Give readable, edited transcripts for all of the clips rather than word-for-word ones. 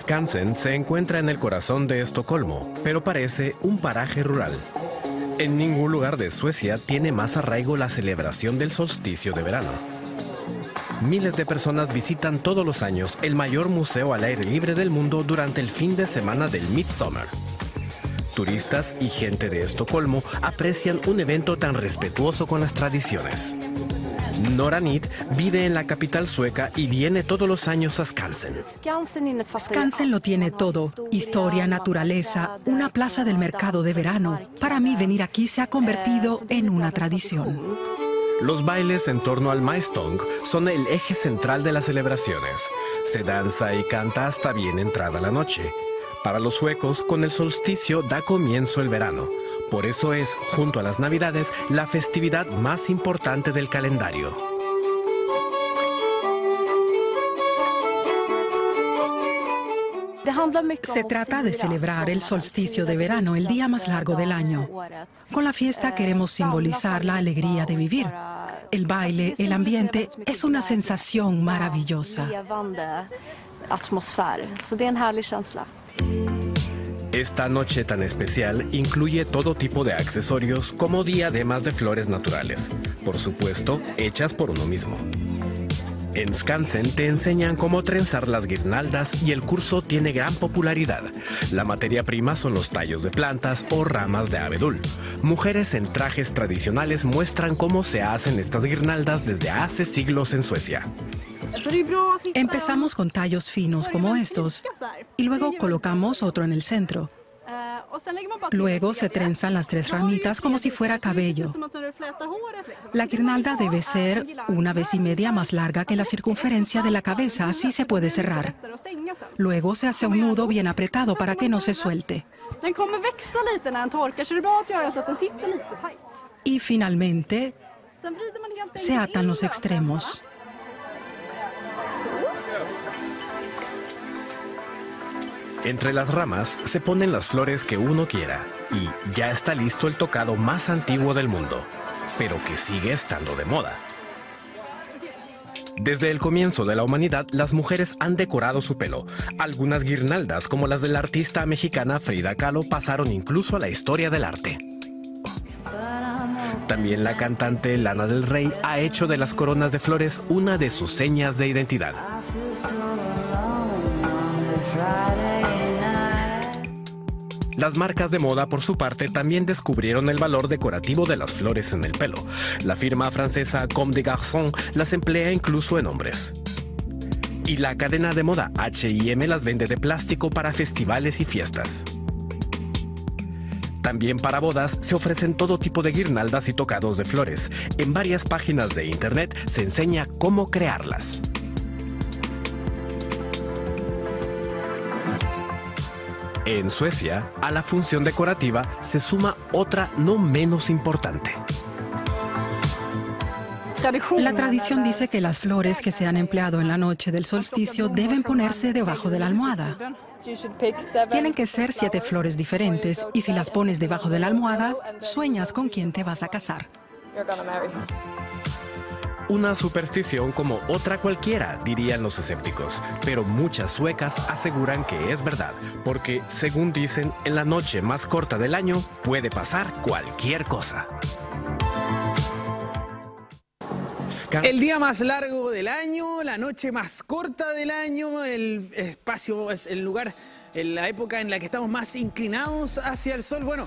Skansen se encuentra en el corazón de Estocolmo, pero parece un paraje rural. En ningún lugar de Suecia tiene más arraigo la celebración del solsticio de verano. Miles de personas visitan todos los años el mayor museo al aire libre del mundo durante el fin de semana del Midsummer. Turistas y gente de Estocolmo aprecian un evento tan respetuoso con las tradiciones. Nora Nid vive en la capital sueca y viene todos los años a Skansen. Skansen lo tiene todo: historia, naturaleza, una plaza del mercado de verano. Para mí, venir aquí se ha convertido en una tradición. Los bailes en torno al Maestong son el eje central de las celebraciones. Se danza y canta hasta bien entrada la noche. Para los suecos, con el solsticio da comienzo el verano. Por eso es, junto a las Navidades, la festividad más importante del calendario. Se trata de celebrar el solsticio de verano, el día más largo del año. Con la fiesta queremos simbolizar la alegría de vivir. El baile, el ambiente, es una sensación maravillosa. Esta noche tan especial incluye todo tipo de accesorios como diademas de flores naturales, por supuesto, hechas por uno mismo. En Skansen te enseñan cómo trenzar las guirnaldas y el curso tiene gran popularidad. La materia prima son los tallos de plantas o ramas de abedul. Mujeres en trajes tradicionales muestran cómo se hacen estas guirnaldas desde hace siglos en Suecia. Empezamos con tallos finos como estos y luego colocamos otro en el centro. Luego se trenzan las 3 ramitas como si fuera cabello. La guirnalda debe ser 1,5 veces más larga que la circunferencia de la cabeza, así se puede cerrar. Luego se hace un nudo bien apretado para que no se suelte. Y finalmente se atan los extremos. Entre las ramas se ponen las flores que uno quiera y ya está listo el tocado más antiguo del mundo, pero que sigue estando de moda. Desde el comienzo de la humanidad, las mujeres han decorado su pelo. Algunas guirnaldas, como las de la artista mexicana Frida Kahlo, pasaron incluso a la historia del arte. También la cantante Lana del Rey ha hecho de las coronas de flores una de sus señas de identidad. Las marcas de moda, por su parte, también descubrieron el valor decorativo de las flores en el pelo. La firma francesa Comme des Garçons las emplea incluso en hombres. Y la cadena de moda H&M las vende de plástico para festivales y fiestas. También para bodas se ofrecen todo tipo de guirnaldas y tocados de flores. En varias páginas de internet se enseña cómo crearlas. En Suecia, a la función decorativa se suma otra no menos importante. La tradición dice que las flores que se han empleado en la noche del solsticio deben ponerse debajo de la almohada. Tienen que ser 7 flores diferentes y si las pones debajo de la almohada, sueñas con quién te vas a casar. Una superstición como otra cualquiera, dirían los escépticos, pero muchas suecas aseguran que es verdad, porque, según dicen, en la noche más corta del año puede pasar cualquier cosa. El día más largo del año, la noche más corta del año, el espacio es el lugar, en la época en la que estamos más inclinados hacia el sol. Bueno,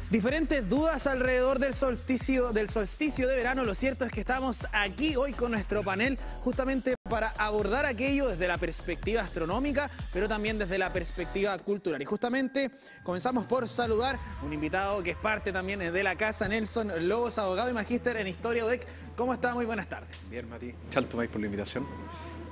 diferentes dudas alrededor del solsticio de verano. Lo cierto es que estamos aquí hoy con nuestro panel justamente para abordar aquello desde la perspectiva astronómica, pero también desde la perspectiva cultural. Y justamente comenzamos por saludar un invitado que es parte también de la casa, Nelson Lobos, abogado y magíster en Historia UDEC. ¿Cómo está? Muy buenas tardes. Bien, Mati. Chaltumay por la invitación.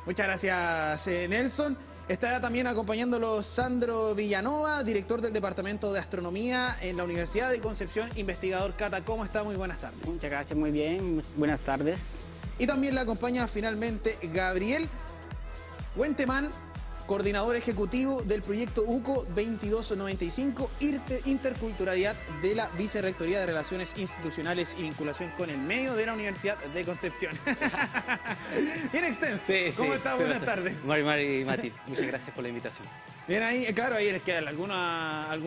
Muchas gracias, Nelson. Estará también acompañándolo Sandro Villanova, director del Departamento de Astronomía en la Universidad de Concepción, investigador Cata. ¿Cómo está? Muy buenas tardes. Muchas gracias, muy bien. Buenas tardes. Y también la acompaña finalmente Gabriel Huentemán, coordinador ejecutivo del proyecto UCO 2295, Interculturalidad de la Vicerrectoría de Relaciones Institucionales y Vinculación con el Medio de la Universidad de Concepción. Bien extenso. Sí, ¿Cómo estás? Buenas tardes. Mari, Mati, muchas gracias por la invitación. Bien, ahí, claro, ahí es que algunas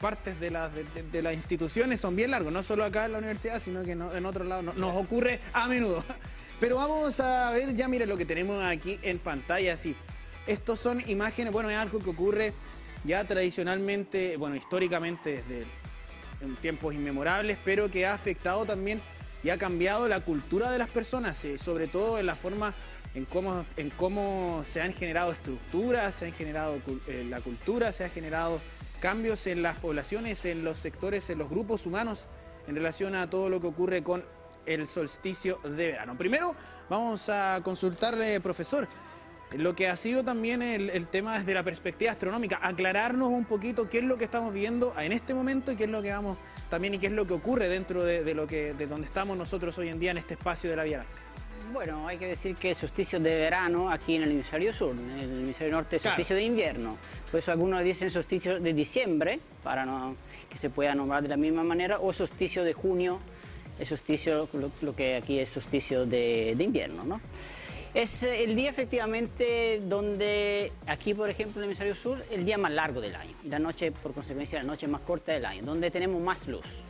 partes de las instituciones son bien largos, no solo acá en la universidad, sino que en otros lados nos ocurre a menudo. Pero vamos a ver ya, mire lo que tenemos aquí en pantalla. Sí, estos son imágenes, bueno, es algo que ocurre ya tradicionalmente, bueno, históricamente desde tiempos inmemorables, pero que ha afectado también y ha cambiado la cultura de las personas, sobre todo en la forma en cómo se han generado estructuras, se han generado la cultura, se han generado cambios en las poblaciones, en los sectores, en los grupos humanos, en relación a todo lo que ocurre con el solsticio de verano. Primero vamos a consultarle, profesor, lo que ha sido también el tema desde la perspectiva astronómica, aclararnos un poquito qué es lo que estamos viendo en este momento y qué es lo que vamos también y qué es lo que ocurre dentro de donde estamos nosotros hoy en día en este espacio de la Vía Láctea. Bueno, hay que decir que el solsticio de verano aquí en el hemisferio sur, en el hemisferio norte es solsticio de invierno. Por eso algunos dicen solsticio de diciembre, para que se pueda nombrar de la misma manera, o solsticio de junio, el solsticio, lo que aquí es solsticio de invierno, ¿no? Es el día efectivamente donde, aquí por ejemplo en el hemisferio sur, el día más largo del año, y la noche, por consecuencia, la noche más corta del año, donde tenemos más luz.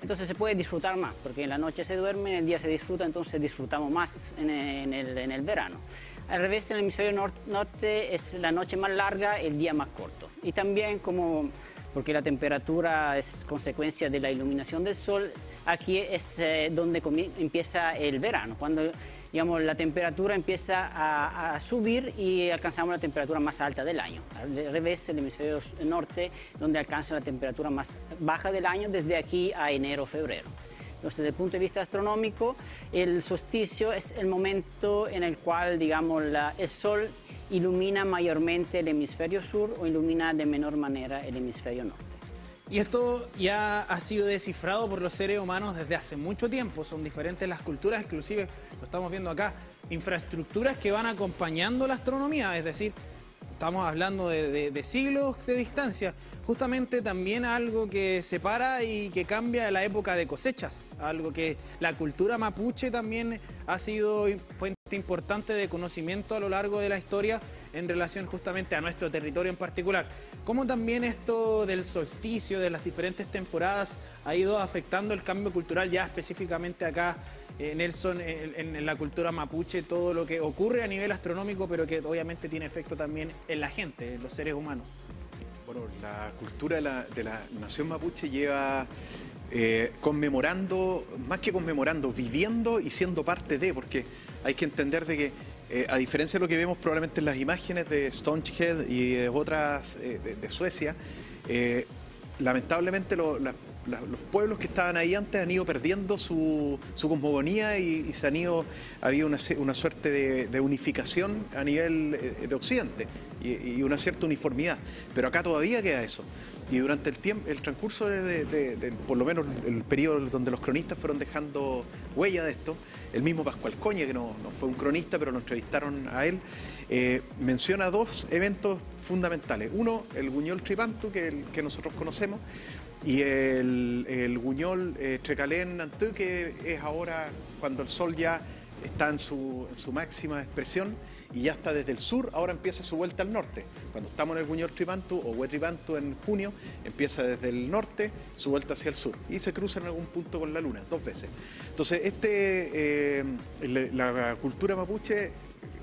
Entonces se puede disfrutar más, porque en la noche se duerme, en el día se disfruta, entonces disfrutamos más en el verano. Al revés, en el hemisferio norte es la noche más larga, el día más corto. Y también porque la temperatura es consecuencia de la iluminación del sol, aquí es donde empieza el verano, cuando digamos, la temperatura empieza a subir y alcanzamos la temperatura más alta del año. Al revés, el hemisferio norte, donde alcanza la temperatura más baja del año desde aquí a enero o febrero. Entonces, desde el punto de vista astronómico, el solsticio es el momento en el cual, digamos, el sol ilumina mayormente el hemisferio sur o ilumina de menor manera el hemisferio norte. Y esto ya ha sido descifrado por los seres humanos desde hace mucho tiempo. Son diferentes las culturas, inclusive lo estamos viendo acá, infraestructuras que van acompañando la astronomía, es decir, estamos hablando de siglos de distancia. Justamente también algo que separa y que cambia la época de cosechas, algo que la cultura mapuche también ha sido fuente importante de conocimiento a lo largo de la historia en relación justamente a nuestro territorio en particular. ¿Cómo también esto del solsticio, de las diferentes temporadas, ha ido afectando el cambio cultural ya específicamente acá, Nelson, en la cultura mapuche, todo lo que ocurre a nivel astronómico, pero que obviamente tiene efecto también en la gente, en los seres humanos? Bueno, la cultura de la nación mapuche lleva conmemorando, más que conmemorando, viviendo y siendo parte de, porque hay que entender de que a diferencia de lo que vemos probablemente en las imágenes de Stonehenge y de otras de Suecia, lamentablemente los pueblos que estaban ahí antes han ido perdiendo su cosmogonía y ha habido una suerte de unificación a nivel de Occidente y una cierta uniformidad, pero acá todavía queda eso. Y durante el transcurso por lo menos el periodo donde los cronistas fueron dejando huella de esto, el mismo Pascual Coña, que no fue un cronista, pero lo entrevistaron a él, menciona dos eventos fundamentales. Uno, el Guñol Tripantu, que nosotros conocemos, y el Guñol Trecalén Antú, que es ahora cuando el sol ya está en su máxima expresión y ya está desde el sur, ahora empieza su vuelta al norte. Cuando estamos en el Guñol Tripantu o Huetripantu en junio, empieza desde el norte su vuelta hacia el sur y se cruza en algún punto con la luna, 2 veces. Entonces, la cultura mapuche,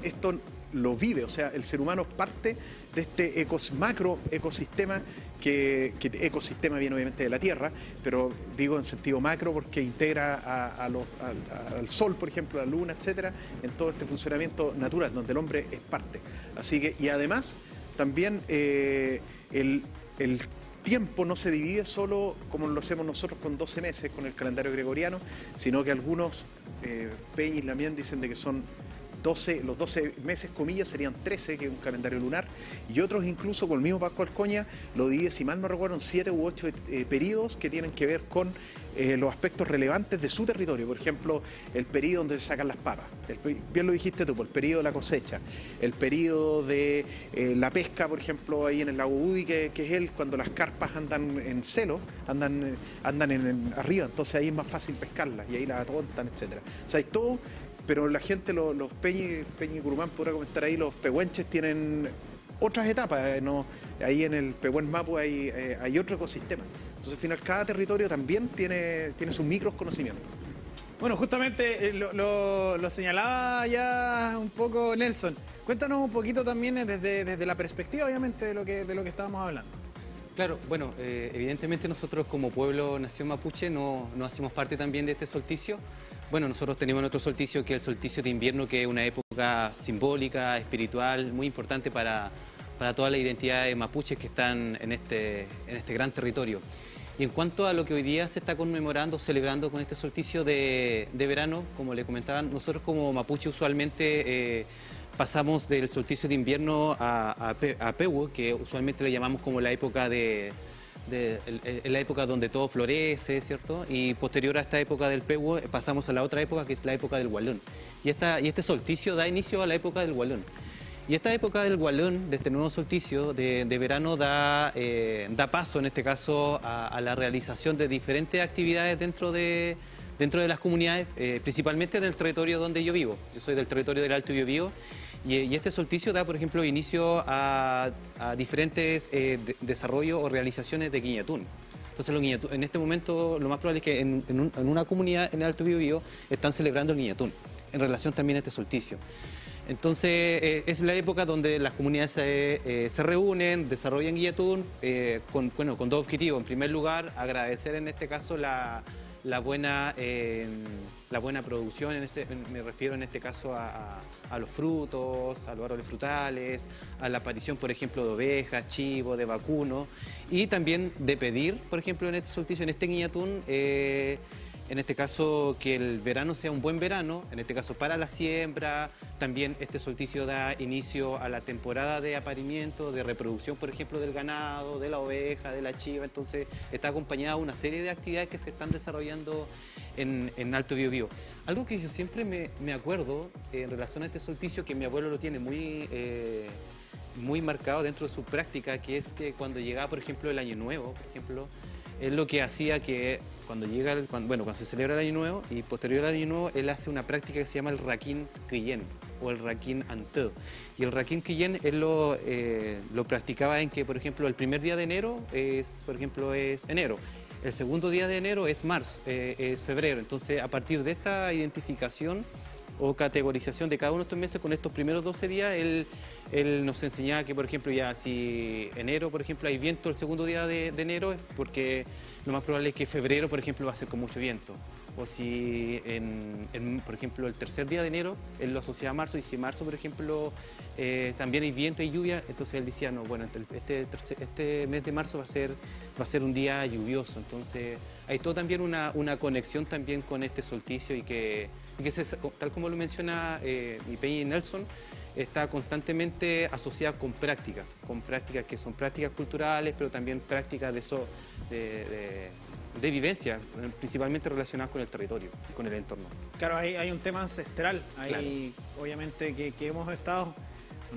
esto lo vive, o sea, el ser humano es parte de este macro ecosistema ecosistema viene obviamente de la Tierra, pero digo en sentido macro porque integra al Sol, por ejemplo, a la Luna, etcétera, en todo este funcionamiento natural, donde el hombre es parte. Así que, y además, también el tiempo no se divide solo como lo hacemos nosotros con 12 meses, con el calendario gregoriano, sino que algunos, Peña y Lamien, dicen de que son los 12 meses, comillas, serían 13, que es un calendario lunar, y otros incluso con el mismo Pascual Coña lo divide, si mal no recuerdo, en 7 u 8 periodos que tienen que ver con los aspectos relevantes de su territorio. Por ejemplo, el periodo donde se sacan las papas, bien lo dijiste tú, el periodo de la cosecha, el periodo de la pesca, por ejemplo, ahí en el lago Udi, que es cuando las carpas andan en celo, andan arriba, entonces ahí es más fácil pescarlas y ahí las atontan, etcétera. O sea, hay todo, pero la gente, los Peñi y Curumán podrá comentar ahí, los pehuenches tienen otras etapas, ¿no? Ahí en el Pehuen Mapu hay otro ecosistema. Entonces, al final, cada territorio también tiene sus micros conocimientos. Bueno, justamente lo señalaba ya un poco Nelson. Cuéntanos un poquito también desde la perspectiva, obviamente, de lo que estábamos hablando. Claro, bueno, evidentemente nosotros como pueblo nación mapuche no hacemos parte también de este solsticio. Bueno, nosotros tenemos otro solsticio que es el solsticio de invierno, que es una época simbólica, espiritual, muy importante para todas las identidades mapuches que están en este gran territorio. Y en cuanto a lo que hoy día se está conmemorando, celebrando con este solsticio de verano, como le comentaban, nosotros como mapuche usualmente pasamos del solsticio de invierno a Pehu, que usualmente le llamamos como la época la época donde todo florece, ¿cierto? Y posterior a esta época del Pehu pasamos a la otra época, que es la época del Hualón. Y este solsticio da inicio a la época del Hualón. Y esta época del Hualón, de este nuevo solsticio de verano, da paso, en este caso, a la realización de diferentes actividades dentro de las comunidades, principalmente del territorio donde yo vivo. Yo soy del territorio del Alto Biobío, y este solsticio da, por ejemplo, inicio a diferentes desarrollos o realizaciones de guiñatún. Entonces, en este momento, lo más probable es que en una comunidad en el Alto Biobío están celebrando el guiñatún, en relación también a este solsticio. Entonces, es la época donde las comunidades se reúnen, desarrollan guillatún, con dos objetivos. En primer lugar, agradecer en este caso la buena producción, me refiero en este caso a los frutos, a los árboles frutales, a la aparición, por ejemplo, de ovejas, chivos, de vacuno, y también de pedir, por ejemplo, en este solsticio, en este guiñatún, en este caso, que el verano sea un buen verano, en este caso para la siembra. También este solsticio da inicio a la temporada de apareamiento, de reproducción, por ejemplo, del ganado, de la oveja, de la chiva. Entonces, está acompañada de una serie de actividades que se están desarrollando en Alto Biobío. Algo que yo siempre me acuerdo en relación a este solsticio, que mi abuelo lo tiene muy marcado dentro de su práctica, que es que cuando llegaba, por ejemplo, el Año Nuevo, por ejemplo, él lo que hacía que cuando se celebra el Año Nuevo y posterior al Año Nuevo, él hace una práctica que se llama el Raquín Quillén o el Raquín Anteu. Y el Raquín Quillén él lo practicaba en que, por ejemplo, el primer día de enero es enero. El segundo día de enero es febrero. Entonces, a partir de esta identificación o categorización de cada uno de estos meses, con estos primeros 12 días, él nos enseñaba que, por ejemplo, ya si enero, por ejemplo, hay viento el segundo día de enero, es porque lo más probable es que febrero, por ejemplo, va a ser con mucho viento. O si, por ejemplo, el tercer día de enero, él lo asocia a marzo, y si marzo, por ejemplo, también hay viento y lluvia, entonces él decía, no, bueno, este mes de marzo va a ser un día lluvioso. Entonces, hay todo también una conexión también con este solsticio y que tal como lo menciona mi Peñi Nelson, está constantemente asociada con prácticas que son prácticas culturales, pero también prácticas de vivencia, principalmente relacionadas con el territorio y con el entorno. Claro, hay un tema ancestral, claro. Obviamente que hemos estado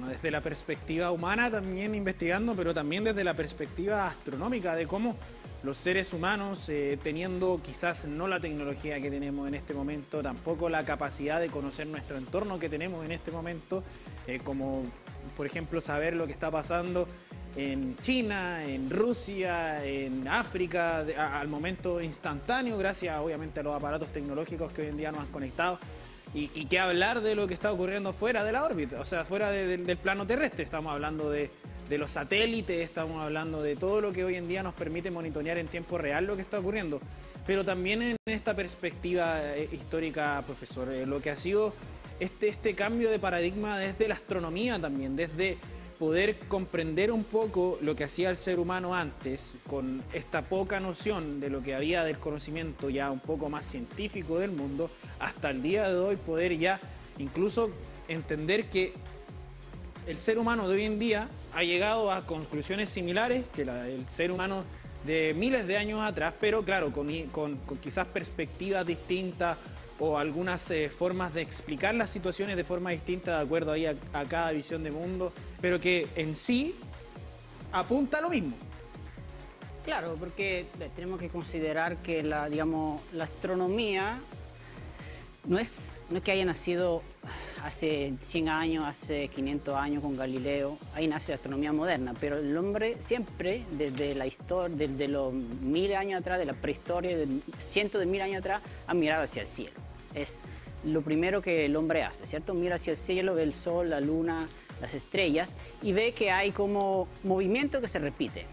desde la perspectiva humana también investigando, pero también desde la perspectiva astronómica de cómo los seres humanos, teniendo quizás no la tecnología que tenemos en este momento, tampoco la capacidad de conocer nuestro entorno que tenemos en este momento, como por ejemplo saber lo que está pasando en China, en Rusia, en África, al momento instantáneo, gracias obviamente a los aparatos tecnológicos que hoy en día nos han conectado. Y qué hablar de lo que está ocurriendo fuera de la órbita, o sea, fuera del plano terrestre. Estamos hablando de los satélites, estamos hablando de todo lo que hoy en día nos permite monitorear en tiempo real lo que está ocurriendo. Pero también en esta perspectiva histórica, profesor, lo que ha sido este cambio de paradigma desde la astronomía también, desde poder comprender un poco lo que hacía el ser humano antes, con esta poca noción de lo que había del conocimiento ya un poco más científico del mundo, hasta el día de hoy poder ya incluso entender que el ser humano de hoy en día ha llegado a conclusiones similares que el ser humano de miles de años atrás, pero claro, con quizás perspectivas distintas o algunas formas de explicar las situaciones de forma distinta de acuerdo ahí a cada visión de mundo, pero que en sí apunta a lo mismo. Claro, porque tenemos que considerar que la astronomía no es que haya nacido hace 100 años, hace 500 años con Galileo, ahí nace la astronomía moderna, pero el hombre siempre, desde la historia, desde los 1000 años atrás, de la prehistoria, de cientos de 1000 años atrás, ha mirado hacia el cielo. Es lo primero que el hombre hace, ¿cierto? Mira hacia el cielo, ve el sol, la luna, las estrellas y ve que hay como movimiento que se repite.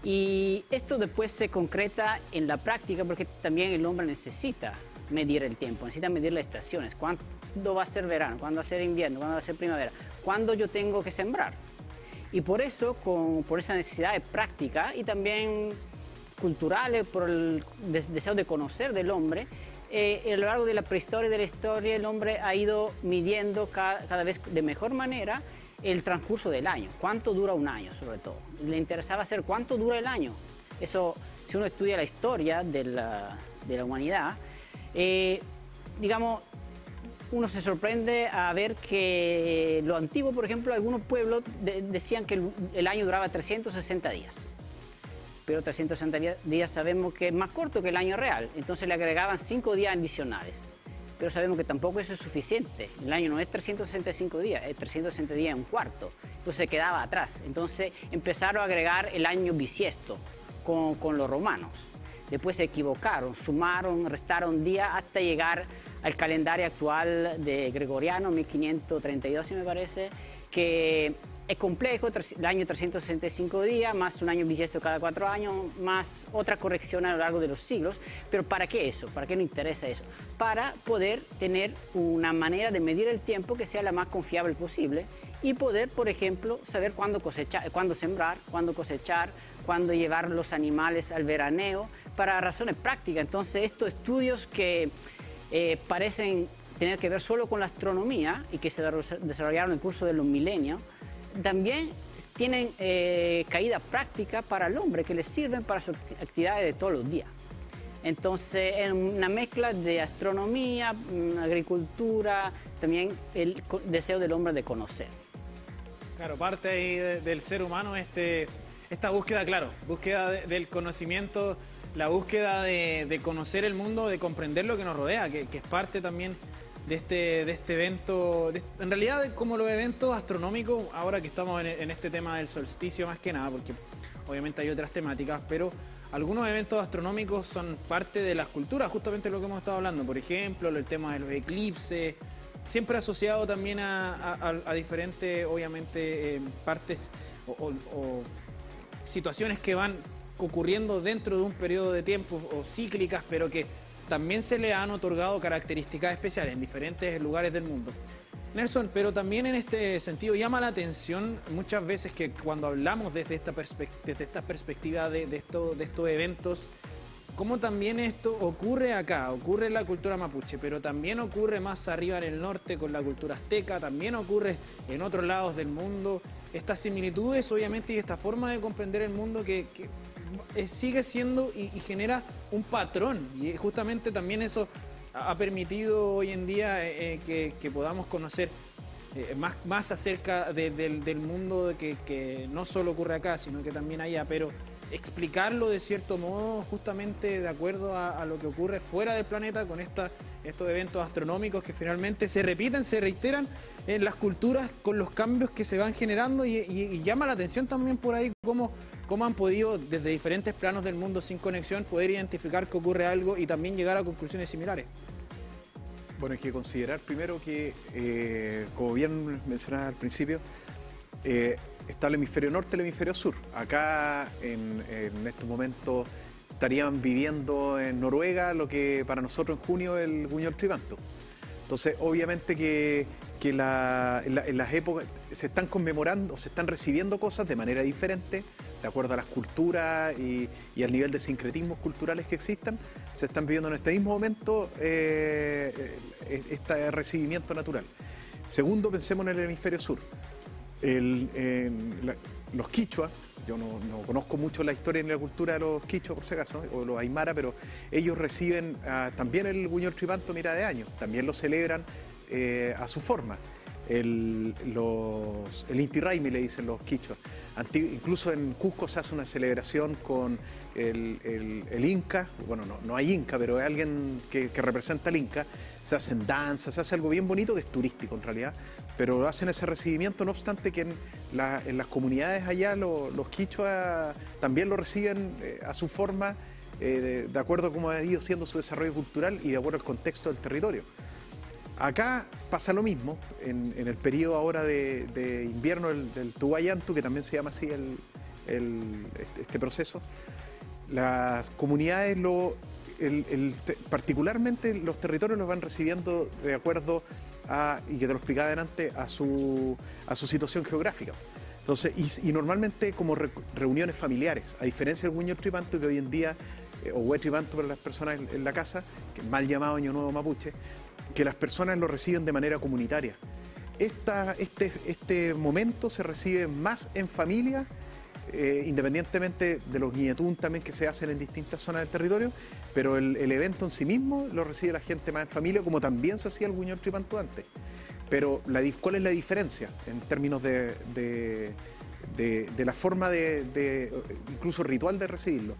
Y esto después se concreta en la práctica porque también el hombre necesita medir el tiempo, necesita medir las estaciones. ¿Cuándo va a ser verano? ¿Cuándo va a ser invierno? ¿Cuándo va a ser primavera? ¿Cuándo yo tengo que sembrar? Y por eso, por esa necesidad de práctica y también culturales, por el deseo de conocer del hombre, a lo largo de la prehistoria y de la historia, el hombre ha ido midiendo cada vez de mejor manera el transcurso del año. ¿Cuánto dura un año, sobre todo? Le interesaba saber cuánto dura el año. Eso, si uno estudia la historia de la humanidad, digamos, uno se sorprende a ver que lo antiguo, por ejemplo, algunos pueblos decían que el año duraba 360 días. Pero 360 días sabemos que es más corto que el año real, entonces le agregaban 5 días adicionales. Pero sabemos que tampoco eso es suficiente. El año no es 365 días, es 360 días y un cuarto. Entonces se quedaba atrás. Entonces empezaron a agregar el año bisiesto con los romanos. Después se equivocaron, sumaron, restaron días hasta llegar al calendario actual de Gregoriano, 1532 me parece, que es complejo, el año 365 días, más un año bisiesto cada 4 años, más otra corrección a lo largo de los siglos. Pero ¿para qué eso? ¿Para qué nos interesa eso? Para poder tener una manera de medir el tiempo que sea la más confiable posible y poder, por ejemplo, saber cuándo cosechar, cuándo sembrar, cuándo cosechar, cuándo llevar los animales al veraneo, para razones prácticas. Entonces, estos estudios que parecen tener que ver solo con la astronomía y que se desarrollaron en el curso de los milenios, también tienen caída práctica para el hombre, que le sirven para sus actividades de todos los días. Entonces, es una mezcla de astronomía, agricultura, también el deseo del hombre de conocer. Claro, parte ahí del ser humano esta búsqueda, claro, búsqueda del conocimiento, la búsqueda de conocer el mundo, de comprender lo que nos rodea, que es parte también de este evento, en realidad como los eventos astronómicos, ahora que estamos en este tema del solsticio más que nada, porque obviamente hay otras temáticas, pero algunos eventos astronómicos son parte de las culturas, justamente lo que hemos estado hablando, por ejemplo, el tema de los eclipses, siempre asociado también a diferentes, obviamente, partes o situaciones que van ocurriendo dentro de un periodo de tiempo o cíclicas, pero que también se le han otorgado características especiales en diferentes lugares del mundo. Nelson, pero también en este sentido llama la atención muchas veces que cuando hablamos desde esta perspectiva de estos eventos, cómo también esto ocurre acá, ocurre en la cultura mapuche, pero también ocurre más arriba en el norte con la cultura azteca, también ocurre en otros lados del mundo. Estas similitudes, obviamente, y esta forma de comprender el mundo que sigue siendo y genera un patrón. Y justamente también eso ha permitido hoy en día que podamos conocer más acerca del mundo que no solo ocurre acá, sino que también allá, pero explicarlo de cierto modo justamente de acuerdo a lo que ocurre fuera del planeta con estos eventos astronómicos que finalmente se repiten, se reiteran en las culturas con los cambios que se van generando y llama la atención también por ahí cómo han podido desde diferentes planos del mundo sin conexión poder identificar que ocurre algo y también llegar a conclusiones similares. Bueno, hay que considerar primero que, como bien mencionaba al principio, está el hemisferio norte y el hemisferio sur. Acá en estos momentos estarían viviendo en Noruega lo que para nosotros en junio es el Guñol Tribanto. Entonces, obviamente que que en las épocas se están conmemorando, se están recibiendo cosas de manera diferente, de acuerdo a las culturas y al nivel de sincretismos culturales que existan. Se están viviendo en este mismo momento este recibimiento natural. Segundo, pensemos en el hemisferio sur. Los quichuas, yo no conozco mucho la historia ni la cultura de los quichuas por si acaso, o los aymara, pero ellos reciben también el Huñol Tripantu a mitad de año, también lo celebran a su forma. El Inti Raymi le dicen los quichuas. Incluso en Cusco se hace una celebración con el Inca, bueno, no hay Inca, pero hay alguien que representa al Inca. Se hacen danzas, se hace algo bien bonito que es turístico en realidad, pero hacen ese recibimiento, no obstante que en las comunidades allá los quichuas también lo reciben a su forma, de acuerdo a cómo ha ido siendo su desarrollo cultural y de acuerdo al contexto del territorio. Acá pasa lo mismo, en el periodo ahora de invierno del Tuwayantu, que también se llama así este proceso, las comunidades particularmente los territorios los van recibiendo de acuerdo a, y que te lo explicaba delante, a su situación geográfica. Entonces, y normalmente como reuniones familiares, a diferencia del Huñol Tripantu, que hoy en día, o Hue Tripantu para las personas en la casa, que es mal llamado Año Nuevo Mapuche, que las personas lo reciben de manera comunitaria. Este momento se recibe más en familia, independientemente de los ñetún también que se hacen en distintas zonas del territorio, pero el evento en sí mismo lo recibe la gente más en familia, como también se hacía el Huñol Tripantu antes. Pero ¿cuál es la diferencia en términos de la forma incluso ritual de recibirlo?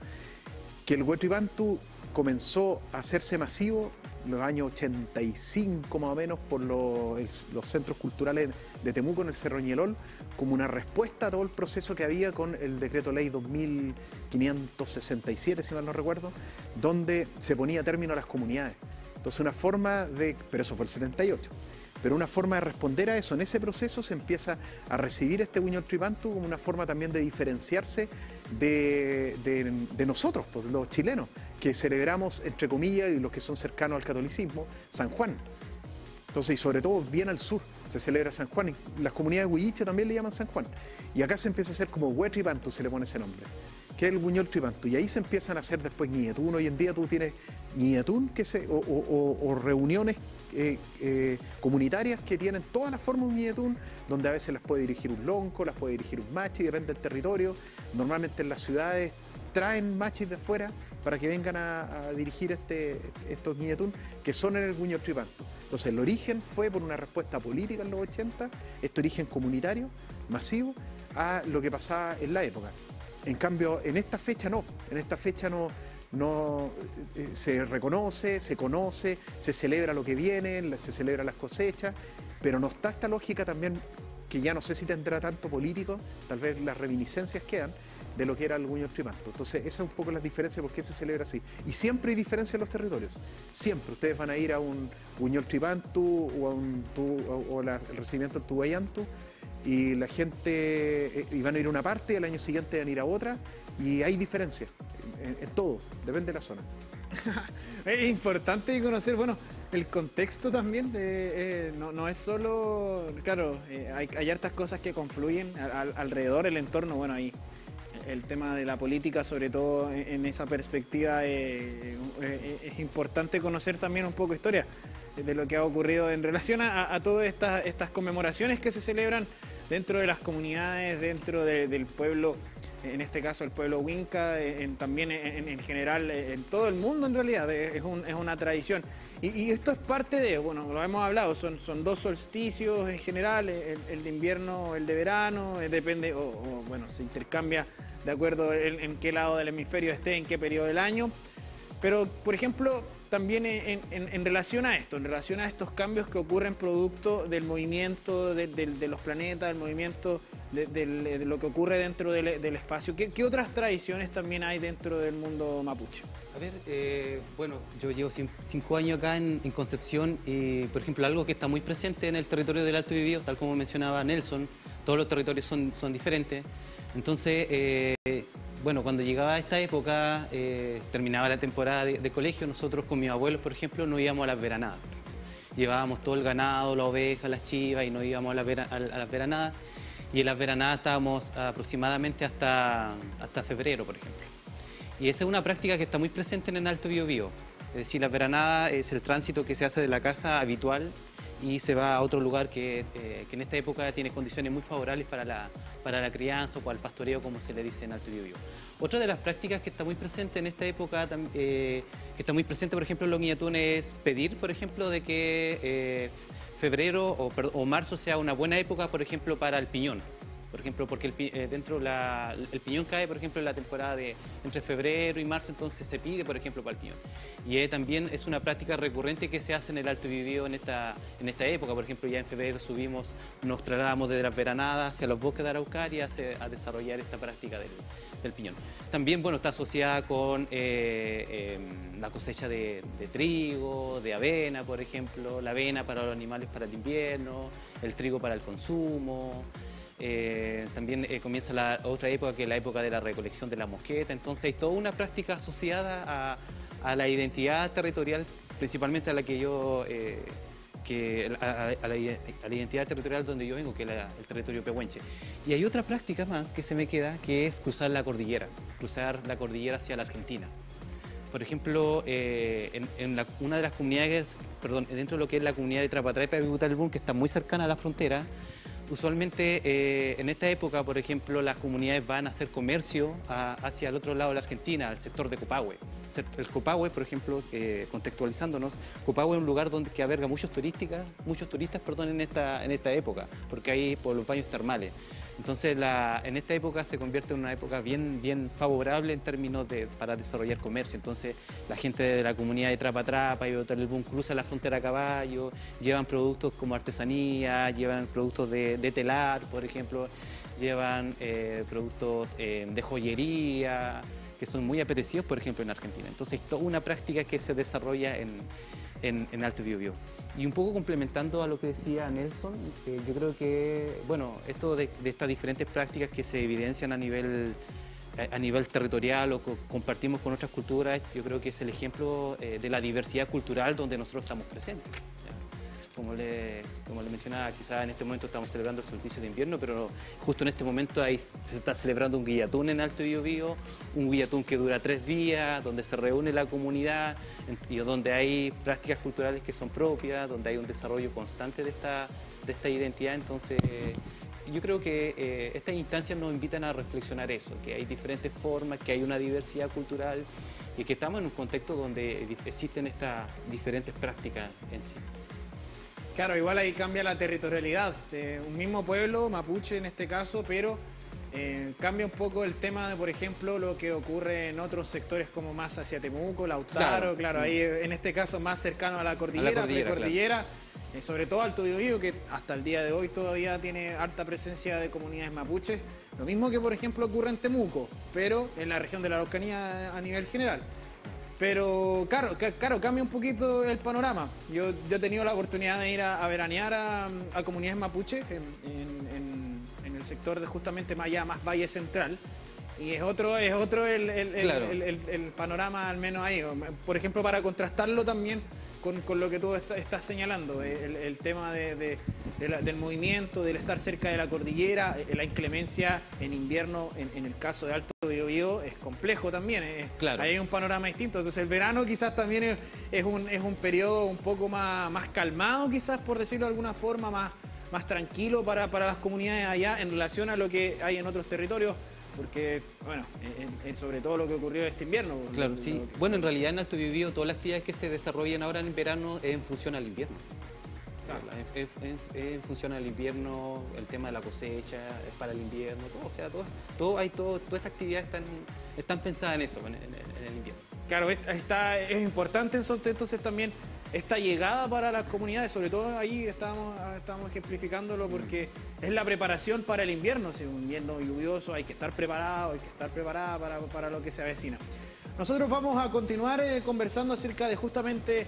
Que el Hue Tripantu comenzó a hacerse masivo en los años 85 más o menos por los centros culturales de Temuco en el Cerro Ñelol, como una respuesta a todo el proceso que había con el decreto ley 2567, si mal no recuerdo, donde se ponía término a las comunidades. Entonces una forma pero eso fue el 78, pero una forma de responder a eso, en ese proceso se empieza a recibir este Huñol Tripantu como una forma también de diferenciarse de nosotros, pues, los chilenos, que celebramos, entre comillas, y los que son cercanos al catolicismo, San Juan. Entonces, y sobre todo bien al sur, se celebra San Juan, y las comunidades huilliche también le llaman San Juan. Y acá se empieza a hacer como Hue Tripantu, se le pone ese nombre, que es el Huñol Tripantu. Y ahí se empiezan a hacer después ñetún. Hoy en día tú tienes ñetún o reuniones comunitarias que tienen todas las formas de un ñetún, donde a veces las puede dirigir un lonco, las puede dirigir un machi, depende del territorio. Normalmente en las ciudades traen machis de fuera para que vengan a dirigir estos ñetún, que son en el Huñol Tripantu. Entonces el origen fue por una respuesta política en los 80, este origen comunitario, masivo, a lo que pasaba en la época. En cambio, en esta fecha no, se reconoce, se conoce, se celebra lo que viene, se celebra las cosechas, pero no está esta lógica también, que ya no sé si tendrá tanto político, tal vez las reminiscencias quedan, de lo que era el Huñol Tripantu. Entonces, esa es un poco las diferencias, por qué se celebra así. Y siempre hay diferencias en los territorios. Siempre. Ustedes van a ir a un Huñol Tripantu o el recibimiento del Tuwayantu, y la gente, y van a ir a una parte y al año siguiente van a ir a otra, y hay diferencias en todo, depende de la zona. Es importante conocer, bueno, el contexto también, no es solo, claro, hay hartas cosas que confluyen alrededor, el entorno, bueno, ahí el tema de la política, sobre todo en esa perspectiva, es importante conocer también un poco historia de lo que ha ocurrido en relación a todas estas conmemoraciones que se celebran dentro de las comunidades, dentro del pueblo, en este caso el pueblo Huinca, también en general, en todo el mundo en realidad, es una tradición. Y esto es parte de, bueno, lo hemos hablado, son dos solsticios en general, el de invierno, el de verano, depende, bueno, se intercambia de acuerdo en qué lado del hemisferio esté, en qué periodo del año. Pero, por ejemplo, también en relación a esto, en relación a estos cambios que ocurren producto del movimiento de los planetas, del movimiento de lo que ocurre dentro del espacio, ¿qué otras tradiciones también hay dentro del mundo mapuche? A ver, bueno, yo llevo 5 años acá en Concepción y, por ejemplo, algo que está muy presente en el territorio del Alto Biobío, tal como mencionaba Nelson, todos los territorios son diferentes. Entonces, bueno, cuando llegaba esta época, terminaba la temporada de colegio, nosotros con mis abuelos, por ejemplo, nos íbamos a las veranadas. llevábamos todo el ganado, la oveja, las chivas y nos íbamos a las veranadas. Y en las veranadas estábamos aproximadamente hasta febrero, por ejemplo. Y esa es una práctica que está muy presente en el Alto Biobío. Es decir, las veranadas es el tránsito que se hace de la casa habitual y se va a otro lugar que en esta época tiene condiciones muy favorables para la crianza o para el pastoreo, como se le dice en Alto Biobío. Otra de las prácticas que está muy presente en esta época, que está muy presente, por ejemplo, en los Guiñatunes, es pedir, por ejemplo, de que febrero o marzo sea una buena época, por ejemplo, para el piñón. Por ejemplo, porque el piñón cae, por ejemplo, en la temporada entre febrero y marzo, entonces se pide, por ejemplo, para el piñón. Y también es una práctica recurrente que se hace en el Alto Biobío en esta época. Por ejemplo, ya en febrero nos trasladamos desde las veranadas hacia los bosques de Araucaria a desarrollar esta práctica del piñón. También, bueno, está asociada con la cosecha de trigo, de avena, por ejemplo, la avena para los animales para el invierno, el trigo para el consumo. También comienza la otra época, que es la época de la recolección de la mosqueta. Entonces hay toda una práctica asociada a la identidad territorial, principalmente a la que yo... a la identidad territorial donde yo vengo, que es el territorio pehuenche. Y hay otra práctica más que se me queda, que es cruzar la cordillera hacia la Argentina. Por ejemplo, una de las comunidades, dentro de lo que es la comunidad de Trapatraipa y Butalbún, que está muy cercana a la frontera, usualmente en esta época, por ejemplo, las comunidades van a hacer comercio hacia el otro lado de la Argentina, al sector de Copahue. El Copahue, por ejemplo, contextualizándonos, Copahue es un lugar que alberga muchos turistas en esta época, porque hay por los baños termales. Entonces, en esta época se convierte en una época bien favorable en términos para desarrollar comercio. Entonces, la gente de la comunidad de Trapatrapa y Butalbún cruza la frontera a caballo, llevan productos como artesanía, llevan productos de telar, por ejemplo, llevan productos de joyería, que son muy apetecidos, por ejemplo, en Argentina. Entonces, toda una práctica que se desarrolla en Alto Biobío. Y un poco complementando a lo que decía Nelson, yo creo que, bueno, esto de estas diferentes prácticas que se evidencian a nivel territorial o compartimos con otras culturas, yo creo que es el ejemplo de la diversidad cultural donde nosotros estamos presentes. Como le mencionaba, quizás en este momento estamos celebrando el solsticio de invierno, pero justo en este momento se está celebrando un guillatún en Alto Biobío, un guillatún que dura 3 días, donde se reúne la comunidad y donde hay prácticas culturales que son propias, donde hay un desarrollo constante de esta identidad. Entonces, yo creo que estas instancias nos invitan a reflexionar eso, que hay diferentes formas, que hay una diversidad cultural y que estamos en un contexto donde existen estas diferentes prácticas en sí. Claro, igual ahí cambia la territorialidad. Un mismo pueblo, mapuche en este caso, pero cambia un poco el tema de, por ejemplo, lo que ocurre en otros sectores como más hacia Temuco, Lautaro, claro, ahí en este caso más cercano a la cordillera, precordillera, claro. Sobre todo Alto Biobío, que hasta el día de hoy todavía tiene harta presencia de comunidades mapuches. Lo mismo que, por ejemplo, ocurre en Temuco, pero en la región de la Araucanía a nivel general. Pero claro, cambia un poquito el panorama. Yo he tenido la oportunidad de ir a veranear a comunidades mapuches en el sector de justamente más Valle Central. Y es otro el panorama, al menos ahí. Por ejemplo, para contrastarlo también con lo que tú estás señalando, el tema del movimiento, del estar cerca de la cordillera, la inclemencia en invierno, en el caso de Alto Biobío, es complejo también. Claro. Hay un panorama distinto. Entonces el verano quizás también es un periodo un poco más calmado, quizás, por decirlo de alguna forma, más tranquilo para las comunidades allá en relación a lo que hay en otros territorios. Porque, bueno, sobre todo lo que ocurrió este invierno. Claro, sí. Bueno, en realidad en Alto Biobío todas las actividades que se desarrollan ahora en verano es en función al invierno. Claro. Es en función al invierno, el tema de la cosecha es para el invierno, todo, o sea, todas estas actividades están pensadas en eso, en el invierno. Claro, es importante entonces también esta llegada para las comunidades, sobre todo ahí estamos ejemplificándolo porque es la preparación para el invierno. Si es un invierno lluvioso hay que estar preparado, para lo que se avecina. Nosotros vamos a continuar conversando acerca de justamente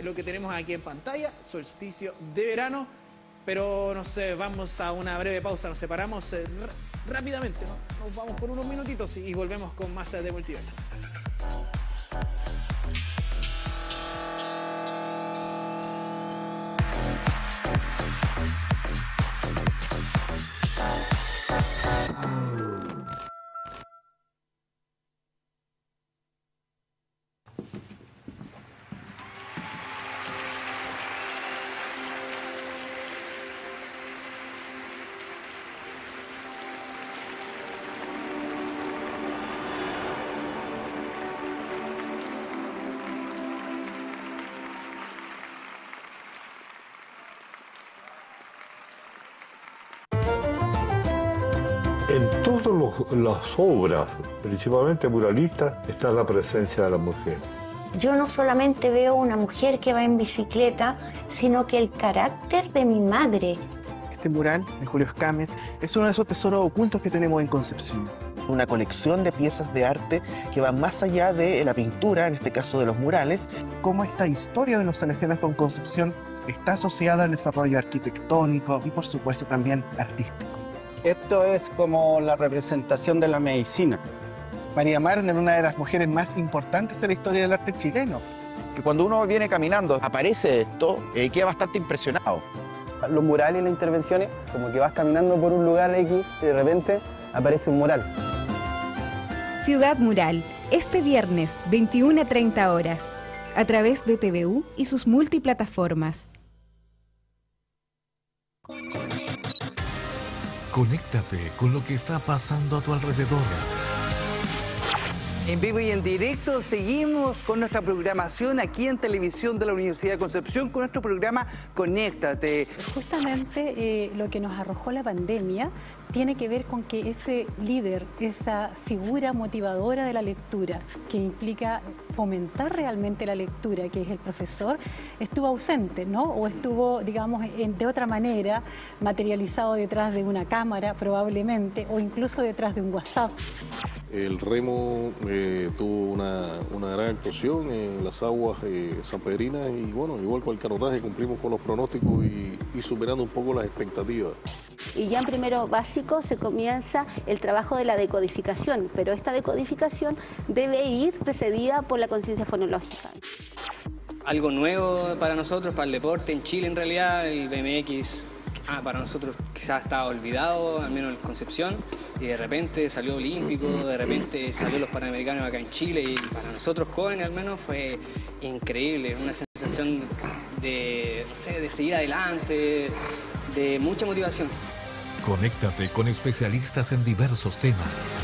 lo que tenemos aquí en pantalla, solsticio de verano, pero vamos a una breve pausa, nos separamos rápidamente, ¿no? Nos vamos por unos minutitos y volvemos con más de Multiverso. Todas las obras, principalmente muralistas, está la presencia de la mujer. Yo no solamente veo una mujer que va en bicicleta, sino que el carácter de mi madre. Este mural de Julio Escames es uno de esos tesoros ocultos que tenemos en Concepción. Una colección de piezas de arte que va más allá de la pintura, en este caso de los murales. Cómo esta historia de los salesianos con Concepción está asociada al desarrollo arquitectónico y por supuesto también artístico. Esto es como la representación de la medicina. María Marner, una de las mujeres más importantes de la historia del arte chileno. Que cuando uno viene caminando, aparece esto, queda bastante impresionado. Los murales y las intervenciones, como que vas caminando por un lugar X y de repente aparece un mural. Ciudad Mural, este viernes, 21:30 horas, a través de TVU y sus multiplataformas. Conéctate con lo que está pasando a tu alrededor. En vivo y en directo seguimos con nuestra programación aquí en Televisión de la Universidad de Concepción con nuestro programa Conéctate. Justamente lo que nos arrojó la pandemia tiene que ver con que ese líder, esa figura motivadora de la lectura, que implica fomentar realmente la lectura, que es el profesor, estuvo ausente, ¿no? O estuvo, digamos, de otra manera, materializado detrás de una cámara, probablemente, o incluso detrás de un WhatsApp. El remo tuvo una gran actuación en las aguas sanpedrinas y bueno, igual con el canotaje cumplimos con los pronósticos y superando un poco las expectativas. Y ya en primero básico se comienza el trabajo de la decodificación, pero esta decodificación debe ir precedida por la conciencia fonológica. Algo nuevo para nosotros, para el deporte en Chile en realidad, el BMX. Para nosotros quizás estaba olvidado, al menos en Concepción, y de repente salió olímpico, de repente salió los Panamericanos acá en Chile, y para nosotros jóvenes al menos fue increíble, una sensación de, no sé, de seguir adelante, de mucha motivación. Conéctate con especialistas en diversos temas.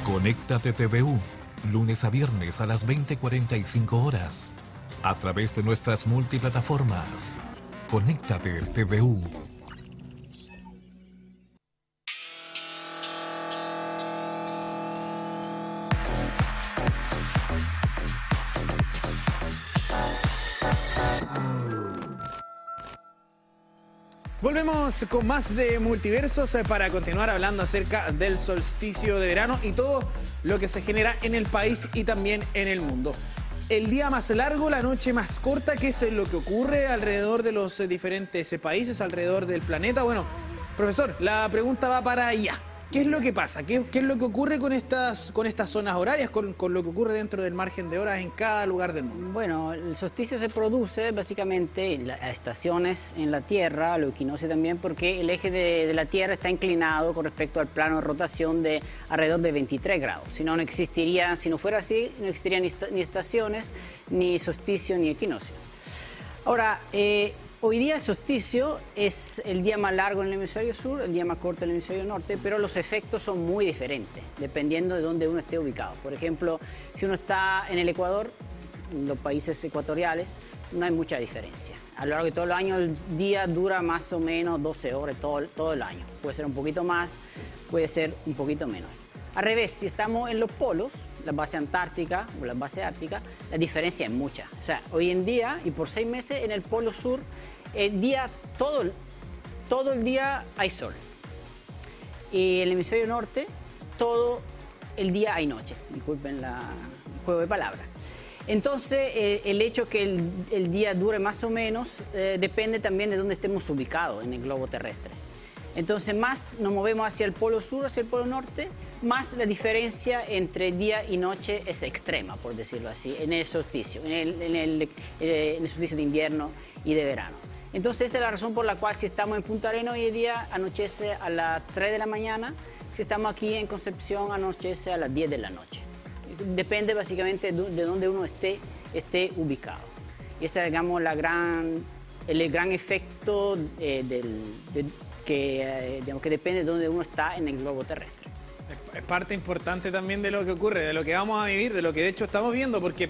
Conéctate TVU, lunes a viernes a las 20:45 horas, a través de nuestras multiplataformas. Conéctate TVU. Volvemos con más de Multiversos para continuar hablando acerca del solsticio de verano y todo lo que se genera en el país y también en el mundo. El día más largo, la noche más corta, ¿qué es lo que ocurre alrededor de los diferentes países, alrededor del planeta? Bueno, profesor, la pregunta va para allá. ¿Qué es lo que pasa? ¿Qué es lo que ocurre con estas zonas horarias, con lo que ocurre dentro del margen de horas en cada lugar del mundo? Bueno, el solsticio se produce básicamente en las estaciones en la Tierra, lo equinoccio también, porque el eje de la Tierra está inclinado con respecto al plano de rotación de alrededor de 23 grados. Si no existiría, si no fuera así, no existirían ni estaciones, ni solsticio, ni equinoccio. Ahora, hoy día el solsticio es el día más largo en el hemisferio sur, el día más corto en el hemisferio norte, pero los efectos son muy diferentes, dependiendo de dónde uno esté ubicado. Por ejemplo, si uno está en el Ecuador, en los países ecuatoriales, no hay mucha diferencia. A lo largo de todo el año, el día dura más o menos 12 horas todo el año. Puede ser un poquito más, puede ser un poquito menos. Al revés, si estamos en los polos, la base antártica o la base ártica, la diferencia es mucha. O sea, hoy en día, y por 6 meses, en el polo sur, todo el día hay sol. Y en el hemisferio norte, todo el día hay noche. Disculpen el juego de palabras. Entonces, el hecho que el día dure más o menos depende también de dónde estemos ubicados en el globo terrestre. Entonces, más nos movemos hacia el polo sur, hacia el polo norte, más la diferencia entre día y noche es extrema, por decirlo así, en el solsticio, en el solsticio de invierno y de verano. Entonces, esta es la razón por la cual si estamos en Punta Arenas hoy día anochece a las 3 de la mañana, si estamos aquí en Concepción anochece a las 10 de la noche. Depende básicamente de dónde uno esté ubicado. Y ese es, digamos, el gran efecto que depende de dónde uno está en el globo terrestre. Es parte importante también de lo que ocurre, de lo que vamos a vivir, de lo que de hecho estamos viendo, porque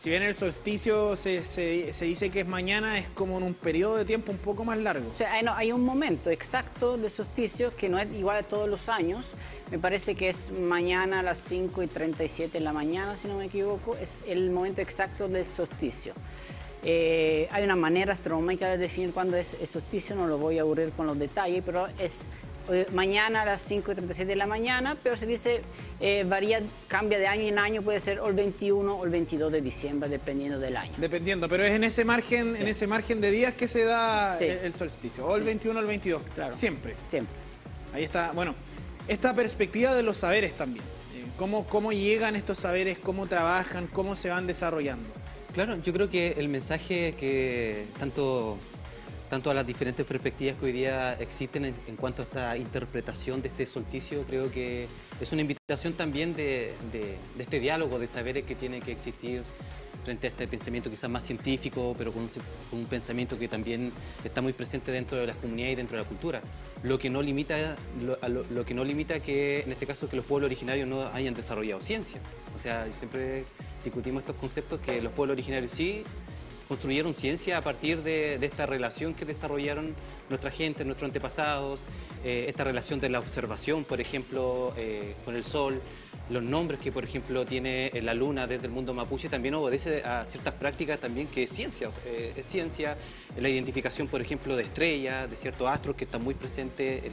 Si bien el solsticio se dice que es mañana, es como en un periodo de tiempo un poco más largo. O sea, hay un momento exacto del solsticio que no es igual a todos los años. Me parece que es mañana a las 5:37 de la mañana, si no me equivoco. Es el momento exacto del solsticio. Hay una manera astronómica de definir cuándo es el solsticio, no lo voy a aburrir con los detalles, pero es mañana a las 5:37 de la mañana, pero se dice, varía, cambia de año en año, puede ser o el 21 o el 22 de diciembre, dependiendo del año. Dependiendo, pero es en ese margen, sí, en ese margen de días que se da sí, el solsticio, o el 21 o el 22, claro, siempre. Siempre. Ahí está, bueno, esta perspectiva de los saberes también, cómo llegan estos saberes, cómo trabajan, cómo se van desarrollando. Claro, yo creo que el mensaje que tanto a las diferentes perspectivas que hoy día existen en cuanto a esta interpretación de este solsticio, creo que es una invitación también de este diálogo de saberes que tiene que existir frente a este pensamiento quizás más científico, pero con un pensamiento que también está muy presente dentro de las comunidades y dentro de la cultura. Lo que no limita que, en este caso, que los pueblos originarios no hayan desarrollado ciencia. O sea, siempre discutimos estos conceptos que los pueblos originarios sí construyeron ciencia a partir de esta relación que desarrollaron nuestra gente, nuestros antepasados, esta relación de la observación, por ejemplo, con el sol, los nombres que, por ejemplo, tiene la luna desde el mundo mapuche, también obedece a ciertas prácticas también que es ciencia. Es ciencia, la identificación, por ejemplo, de estrellas, de ciertos astros que están muy presentes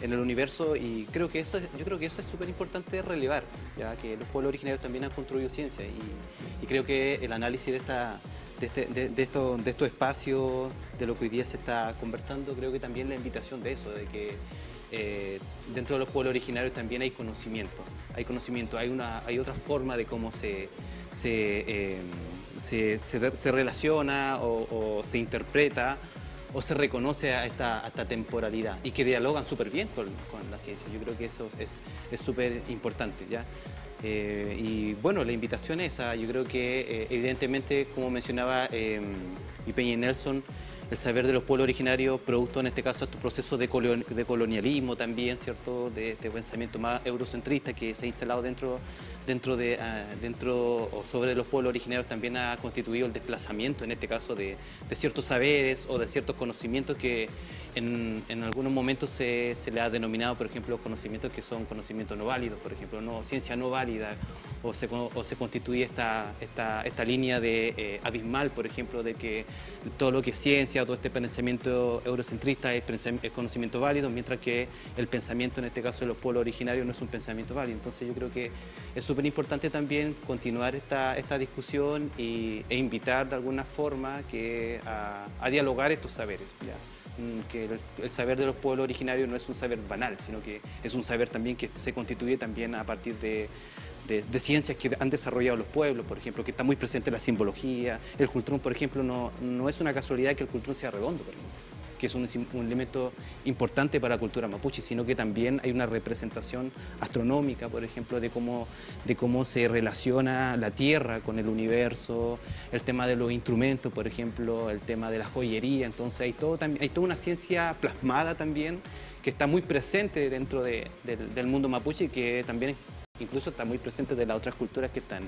en el universo, y yo creo que eso es súper importante relevar, ya que los pueblos originarios también han construido ciencia, y creo que el análisis de estos espacios, de lo que hoy día se está conversando, creo que también la invitación de eso, de que dentro de los pueblos originarios también hay conocimiento, hay otra forma de cómo se relaciona o se interpreta o se reconoce a esta temporalidad, y que dialogan súper bien con la ciencia. Yo creo que eso es súper importante, ¿ya? Y bueno, la invitación es esa. Yo creo que evidentemente, como mencionaba Peña y Nelson, el saber de los pueblos originarios, producto en este caso de estos procesos de colonialismo también, ¿cierto? De este pensamiento más eurocentrista que se ha instalado dentro o sobre los pueblos originarios, también ha constituido el desplazamiento, en este caso, de ciertos saberes o de ciertos conocimientos que en algunos momentos se le ha denominado, por ejemplo, conocimientos que son conocimientos no válidos, por ejemplo, ciencia no válida, o se constituye esta línea de abismal, por ejemplo, de que todo lo que es ciencia, todo este pensamiento eurocentrista es conocimiento válido, mientras que el pensamiento, en este caso de los pueblos originarios, no es un pensamiento válido. Entonces yo creo que es súper importante también continuar esta discusión e invitar de alguna forma a dialogar estos saberes, ¿ya? Que el saber de los pueblos originarios no es un saber banal, sino que es un saber también que se constituye también a partir de ciencias que han desarrollado los pueblos, por ejemplo, que está muy presente la simbología. El cultrún, por ejemplo, no es una casualidad que el cultrún sea redondo, por ejemplo, que es un elemento importante para la cultura mapuche, sino que también hay una representación astronómica, por ejemplo, de cómo se relaciona la Tierra con el universo, el tema de los instrumentos, por ejemplo, el tema de la joyería. Entonces hay toda una ciencia plasmada también que está muy presente dentro del mundo mapuche, y que también incluso está muy presente de las otras culturas que están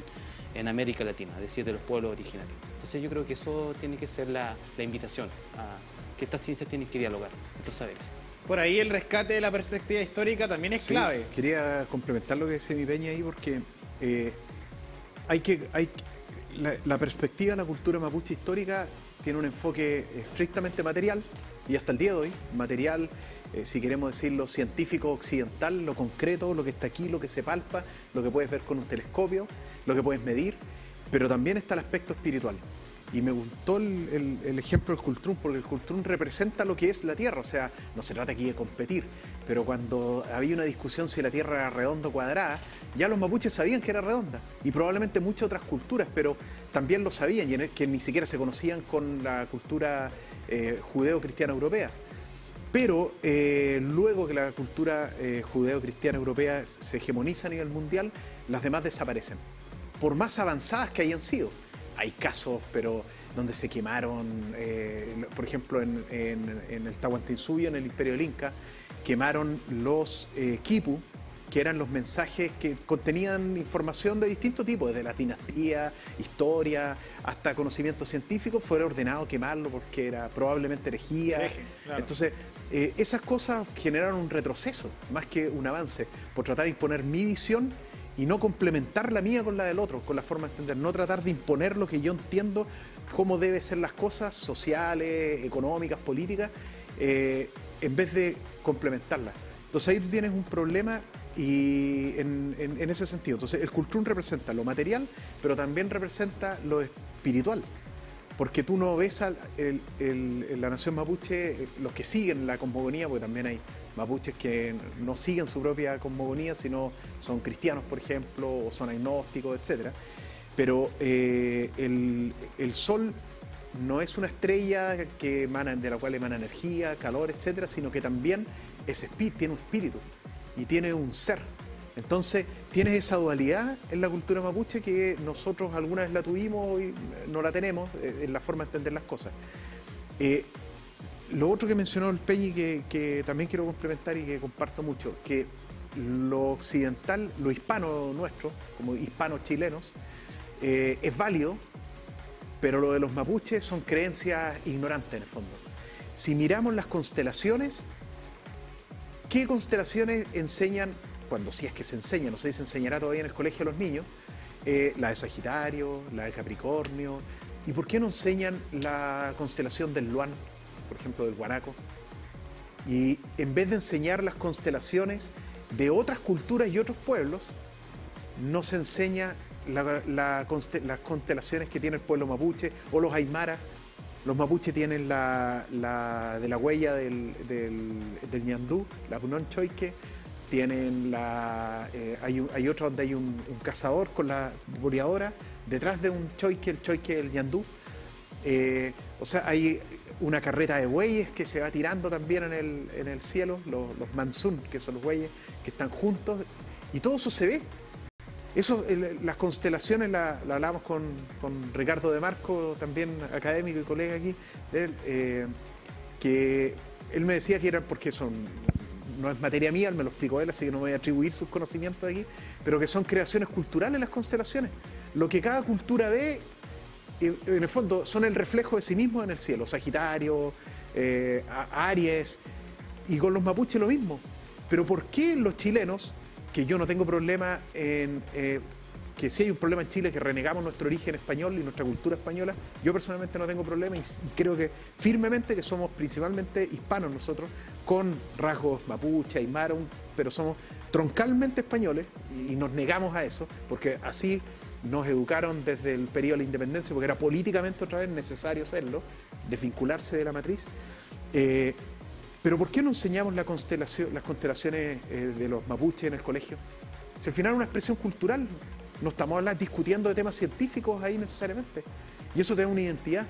en América Latina, es decir, de los pueblos originarios. Entonces yo creo que eso tiene que ser la invitación, a que estas ciencias tienen que dialogar, estos saberes. Por ahí el rescate de la perspectiva histórica también es clave. Quería complementar lo que decía mi Peña ahí, porque la perspectiva de la cultura mapuche histórica tiene un enfoque estrictamente material, y hasta el día de hoy, material, si queremos decirlo, científico occidental, lo concreto, lo que está aquí, lo que se palpa, lo que puedes ver con un telescopio, lo que puedes medir, pero también está el aspecto espiritual. Y me gustó el ejemplo del cultrún, porque el cultrún representa lo que es la Tierra. O sea, no se trata aquí de competir, pero cuando había una discusión si la Tierra era redonda o cuadrada, ya los mapuches sabían que era redonda, y probablemente muchas otras culturas, pero también lo sabían, y es que ni siquiera se conocían con la cultura judeo-cristiana europea. Pero luego que la cultura judeo-cristiana europea se hegemoniza a nivel mundial, las demás desaparecen, por más avanzadas que hayan sido. Hay casos, pero donde se quemaron, por ejemplo, en el Tahuantinsuyo, en el Imperio del Inca, quemaron los quipu que eran los mensajes que contenían información de distinto tipo, desde las dinastías, historia, hasta conocimiento científico, fue ordenado quemarlo porque era probablemente herejía. Claro. Entonces, esas cosas generaron un retroceso, más que un avance, por tratar de imponer mi visión y no complementar la mía con la del otro, con la forma de entender, no tratar de imponer lo que yo entiendo, cómo deben ser las cosas sociales, económicas, políticas, en vez de complementarlas. Entonces ahí tú tienes un problema y en ese sentido. Entonces el Kulturm representa lo material, pero también representa lo espiritual. Porque tú no ves la nación mapuche, los que siguen la cosmogonía, porque también hay mapuches que no siguen su propia cosmogonía, sino son cristianos, por ejemplo, o son agnósticos, etc. Pero el sol no es una estrella de la cual emana energía, calor, etc., sino que también tiene un espíritu y tiene un ser. Entonces, tienes esa dualidad en la cultura mapuche que nosotros alguna vez la tuvimos y no la tenemos en la forma de entender las cosas. Lo otro que mencionó el Peñi, que también quiero complementar y que comparto mucho, que lo occidental, lo hispano nuestro, como hispanos chilenos, es válido, pero lo de los mapuches son creencias ignorantes en el fondo. Si miramos las constelaciones, ¿qué constelaciones enseñan? Cuando sí es que se enseña, no sé si se enseñará todavía en el colegio a los niños, la de Sagitario, la de Capricornio. ¿Y por qué no enseñan la constelación del Luán, por ejemplo, del Guanaco? Y en vez de enseñar las constelaciones de otras culturas y otros pueblos, no se enseña las constelaciones que tiene el pueblo mapuche o los aymara. Los mapuches tienen la de la huella del ñandú, la Punón Choique. Tienen hay otra donde hay un cazador con la boreadora detrás de un choique, el choique del ñandú. O sea, hay una carreta de bueyes que se va tirando también en el cielo, los mansún, que son los bueyes que están juntos, y todo eso se ve. Eso, las constelaciones la hablamos con Ricardo de Marco, también académico y colega aquí, que él me decía que eran porque no es materia mía, él me lo explicó él, así que no me voy a atribuir sus conocimientos aquí, pero que son creaciones culturales las constelaciones. Lo que cada cultura ve, en el fondo, son el reflejo de sí mismo en el cielo. Sagitario, Aries, y con los mapuches lo mismo. Pero ¿por qué los chilenos, que yo no tengo problema en... que si hay un problema en Chile, que renegamos nuestro origen español y nuestra cultura española, yo personalmente no tengo problema y creo que firmemente que somos principalmente hispanos nosotros, con rasgos mapuche, aymara, pero somos troncalmente españoles y nos negamos a eso, porque así nos educaron desde el periodo de la independencia, porque era políticamente otra vez necesario hacerlo, desvincularse de la matriz. Pero ¿por qué no enseñamos las constelaciones de los mapuches en el colegio? Si al final es una expresión cultural, no estamos discutiendo de temas científicos ahí necesariamente. Y eso te da una identidad.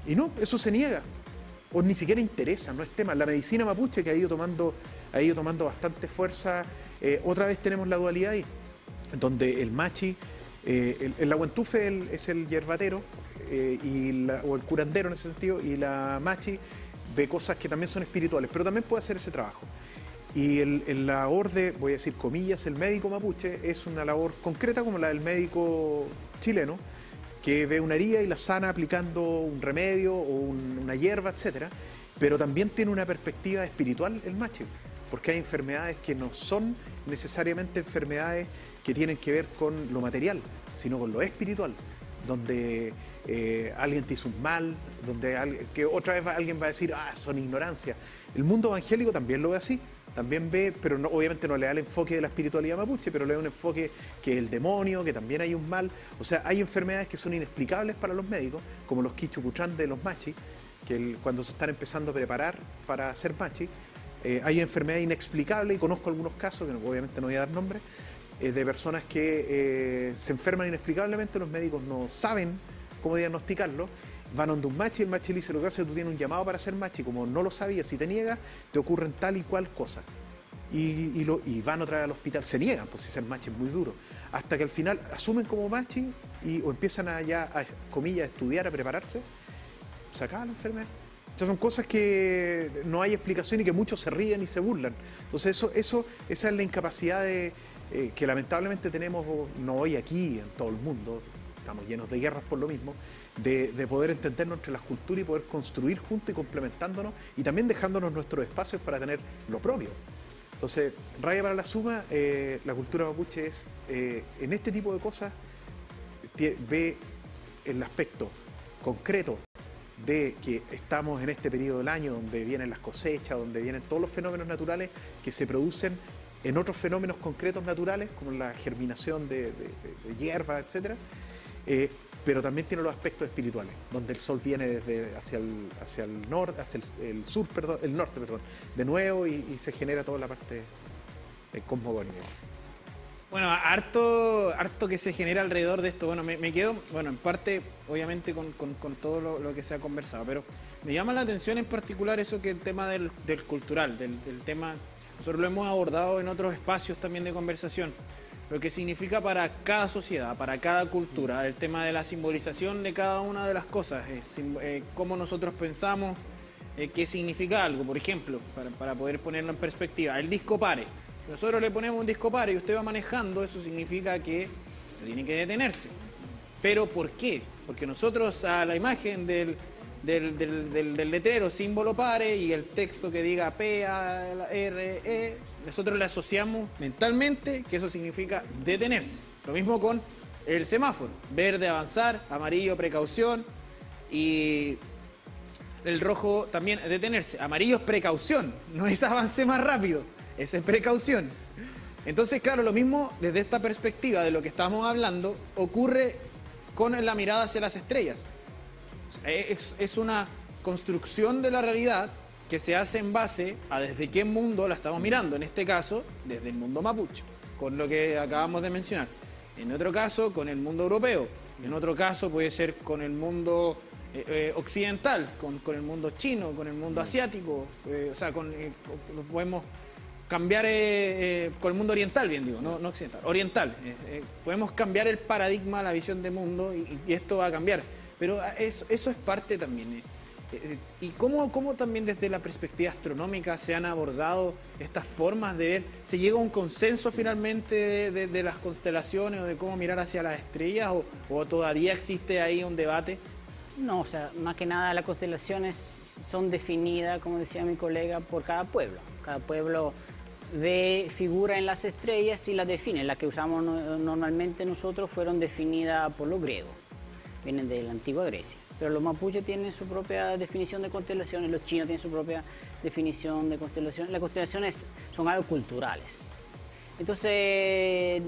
Y no, eso se niega. O ni siquiera interesa, no es tema. La medicina mapuche, que ha ido tomando bastante fuerza, otra vez tenemos la dualidad ahí, donde el machi, el aguantufe es el yerbatero, o el curandero en ese sentido, y la machi ve cosas que también son espirituales, pero también puede hacer ese trabajo. Y la labor de, voy a decir comillas, el médico mapuche es una labor concreta como la del médico chileno, que ve una herida y la sana aplicando un remedio o una hierba, etc. Pero también tiene una perspectiva espiritual el machi, porque hay enfermedades que no son necesariamente enfermedades que tienen que ver con lo material, sino con lo espiritual, donde alguien te hizo un mal, que otra vez alguien va a decir, son ignorancia. El mundo evangélico también lo ve así, también ve, pero no, obviamente no le da el enfoque de la espiritualidad mapuche, pero le da un enfoque que el demonio, que también hay un mal. O sea, hay enfermedades que son inexplicables para los médicos, como los quichucutrán de los machis, que cuando se están empezando a preparar para ser machis, hay enfermedades inexplicables, y conozco algunos casos, que obviamente no voy a dar nombres, de personas que se enferman inexplicablemente, los médicos no saben cómo diagnosticarlo, van a donde un machi, el machi le dice, lo que hace, tú tienes un llamado para ser machi, como no lo sabías, si te niegas, te ocurren tal y cual cosa. Y van otra vez al hospital, se niegan, pues si ser machi es muy duro, hasta que al final asumen como machi o empiezan a comillas, a estudiar, a prepararse, se acaba la enfermedad. Esas son cosas que no hay explicación y que muchos se ríen y se burlan. Entonces esa es la incapacidad que lamentablemente tenemos, no hoy aquí, en todo el mundo, estamos llenos de guerras por lo mismo, de poder entendernos entre las culturas y poder construir juntos y complementándonos y también dejándonos nuestros espacios para tener lo propio. Entonces, Raya para la Suma, la cultura mapuche es, en este tipo de cosas, ve el aspecto concreto de que estamos en este periodo del año donde vienen las cosechas, donde vienen todos los fenómenos naturales que se producen en otros fenómenos concretos naturales, como la germinación de hierbas, etc. Pero también tiene los aspectos espirituales, donde el sol viene hacia el norte, hacia el norte, de nuevo y se genera toda la parte cosmogónica. Bueno, harto que se genera alrededor de esto. Bueno, me quedo, bueno, en parte, obviamente, con todo lo que se ha conversado, pero me llama la atención en particular eso que el tema del cultural, del tema, nosotros lo hemos abordado en otros espacios también de conversación, lo que significa para cada sociedad, para cada cultura, el tema de la simbolización de cada una de las cosas, cómo nosotros pensamos, qué significa algo. Por ejemplo, para poder ponerlo en perspectiva, el disco pare. Si nosotros le ponemos un disco pare y usted va manejando, eso significa que tiene que detenerse. ¿Pero por qué? Porque nosotros a la imagen del letrero símbolo pare y el texto que diga P-A-R-E, nosotros le asociamos mentalmente que eso significa detenerse. Lo mismo con el semáforo. Verde, avanzar, amarillo, precaución y el rojo también detenerse. Amarillo es precaución, no es avance más rápido. Esa es precaución. Entonces, claro, lo mismo desde esta perspectiva de lo que estamos hablando ocurre con la mirada hacia las estrellas. O sea, es una construcción de la realidad que se hace en base a desde qué mundo la estamos mirando. En este caso, desde el mundo mapuche, con lo que acabamos de mencionar. En otro caso, con el mundo europeo. En otro caso, puede ser con el mundo occidental, con el mundo chino, con el mundo asiático. O sea, podemos cambiar con el mundo oriental, bien digo, no occidental, oriental. Podemos cambiar el paradigma, la visión de mundo y esto va a cambiar. Pero eso es parte también. ¿Y cómo también desde la perspectiva astronómica se han abordado estas formas de ver? ¿Se llega a un consenso finalmente de las constelaciones o de cómo mirar hacia las estrellas o todavía existe ahí un debate? No, o sea, más que nada las constelaciones son definidas, como decía mi colega, por cada pueblo. Cada pueblo ve figura en las estrellas y las define. Las que usamos normalmente nosotros fueron definidas por los griegos, vienen de la antigua Grecia. Pero los mapuches tienen su propia definición de constelaciones, los chinos tienen su propia definición de constelaciones. Las constelaciones son algo culturales. Entonces,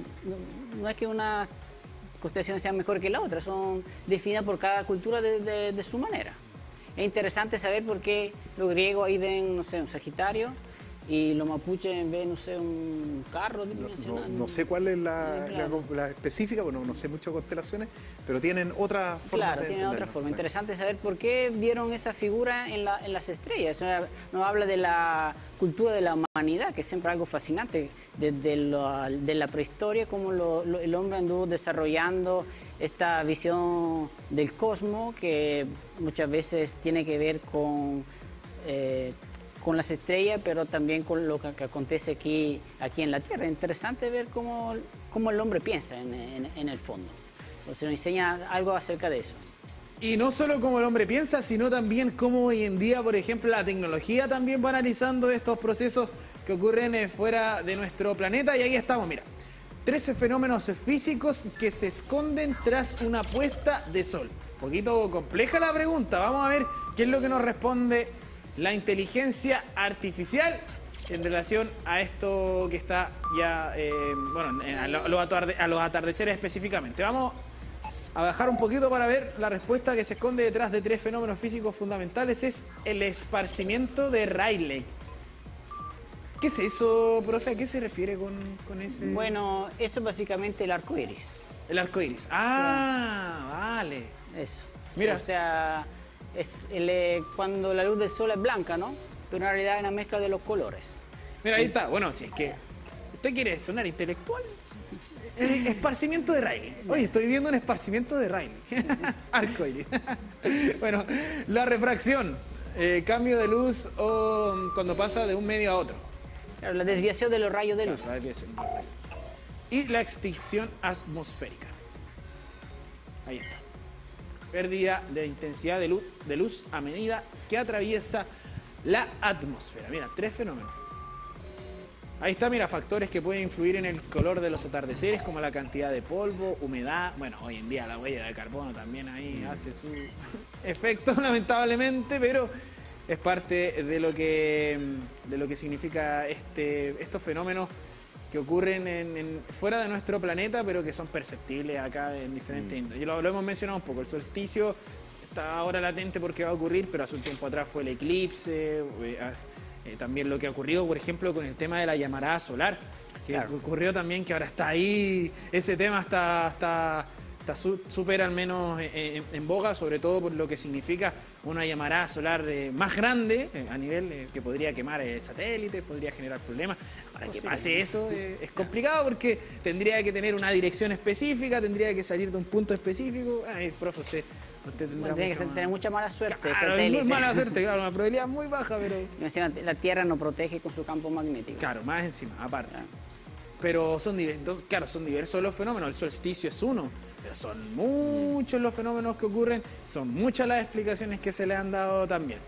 no es que una constelación sea mejor que la otra, son definidas por cada cultura de su manera. Es interesante saber por qué los griegos ahí ven, no sé, un Sagitario, y los mapuches ven, no sé, un carro dimensional. No sé cuál es la específica, bueno, no sé mucho de constelaciones, pero tienen otra forma. Claro, tienen otra forma. Interesante saber por qué vieron esa figura en las estrellas. Eso nos habla de la cultura de la humanidad, que es siempre algo fascinante. Desde de la prehistoria, como el hombre anduvo desarrollando esta visión del cosmos, que muchas veces tiene que ver con las estrellas, pero también con lo que acontece aquí en la Tierra. Es interesante ver cómo el hombre piensa en el fondo. Entonces nos enseña algo acerca de eso. Y no solo cómo el hombre piensa, sino también cómo hoy en día, por ejemplo, la tecnología también va analizando estos procesos que ocurren fuera de nuestro planeta. Y ahí estamos, mira, 13 fenómenos físicos que se esconden tras una puesta de sol. Un poquito compleja la pregunta. Vamos a ver qué es lo que nos responde la inteligencia artificial en relación a esto que está ya, a los atardeceres específicamente. Vamos a bajar un poquito para ver la respuesta que se esconde detrás de 3 fenómenos físicos fundamentales. Es el esparcimiento de Rayleigh. ¿Qué es eso, profe? ¿A qué se refiere con ese...? Bueno, eso es básicamente el arco iris. El arco iris. Ah, vale. Eso. Mira. O sea, es cuando la luz del sol es blanca, ¿no? Pero en realidad es una mezcla de los colores. Mira, ahí está. Bueno, si es que usted quiere sonar intelectual, el esparcimiento de Rayleigh. Oye, estoy viendo un esparcimiento de Rayleigh. Arcoíris. Bueno, la refracción. Cambio de luz o cuando pasa de un medio a otro. Claro, la desviación de los rayos de luz. Claro, la desviación de los rayos. Y la extinción atmosférica. Ahí está. Pérdida de intensidad de luz a medida que atraviesa la atmósfera. Mira, 3 fenómenos. Ahí está, mira, factores que pueden influir en el color de los atardeceres, como la cantidad de polvo, humedad. Bueno, hoy en día la huella de carbono también ahí hace su efecto, lamentablemente, pero es parte de lo que significa estos fenómenos que ocurren fuera de nuestro planeta, pero que son perceptibles acá en diferentes índoles. Lo hemos mencionado un poco, el solsticio está ahora latente porque va a ocurrir, pero hace un tiempo atrás fue el eclipse, también lo que ha ocurrido, por ejemplo, con el tema de la llamarada solar, que ocurrió también, que ahora está ahí, ese tema está súper al menos en boga, sobre todo por lo que significa una llamarada solar más grande a nivel que podría quemar satélites, podría generar problemas. Para que pase eso es complicado porque tendría que tener una dirección específica, tendría que salir de un punto específico. Ay, profe, usted tendrá tiene que tener mucha mala suerte. Claro, muy mala suerte, claro, una probabilidad muy baja, pero... La Tierra no protege con su campo magnético. Claro, más encima, aparte. Claro. Pero son diversos los fenómenos, el solsticio es uno, pero son muchos los fenómenos que ocurren, son muchas las explicaciones que se le han dado también.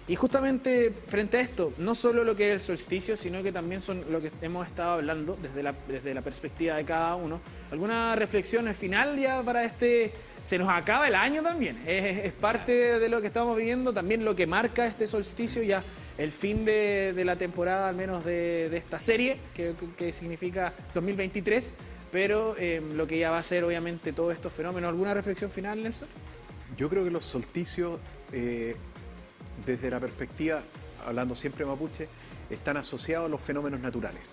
Y justamente frente a esto, no solo lo que es el solsticio, sino que también son lo que hemos estado hablando desde la perspectiva de cada uno. ¿Alguna reflexión final ya para este? Se nos acaba el año también, es parte de lo que estamos viviendo, también lo que marca este solsticio, ya el fin de la temporada, al menos de esta serie, que significa 2023, pero lo que ya va a ser obviamente todos estos fenómenos. ¿Alguna reflexión final, Nelson? Yo creo que los solsticios, desde la perspectiva, hablando siempre mapuche, están asociados a los fenómenos naturales.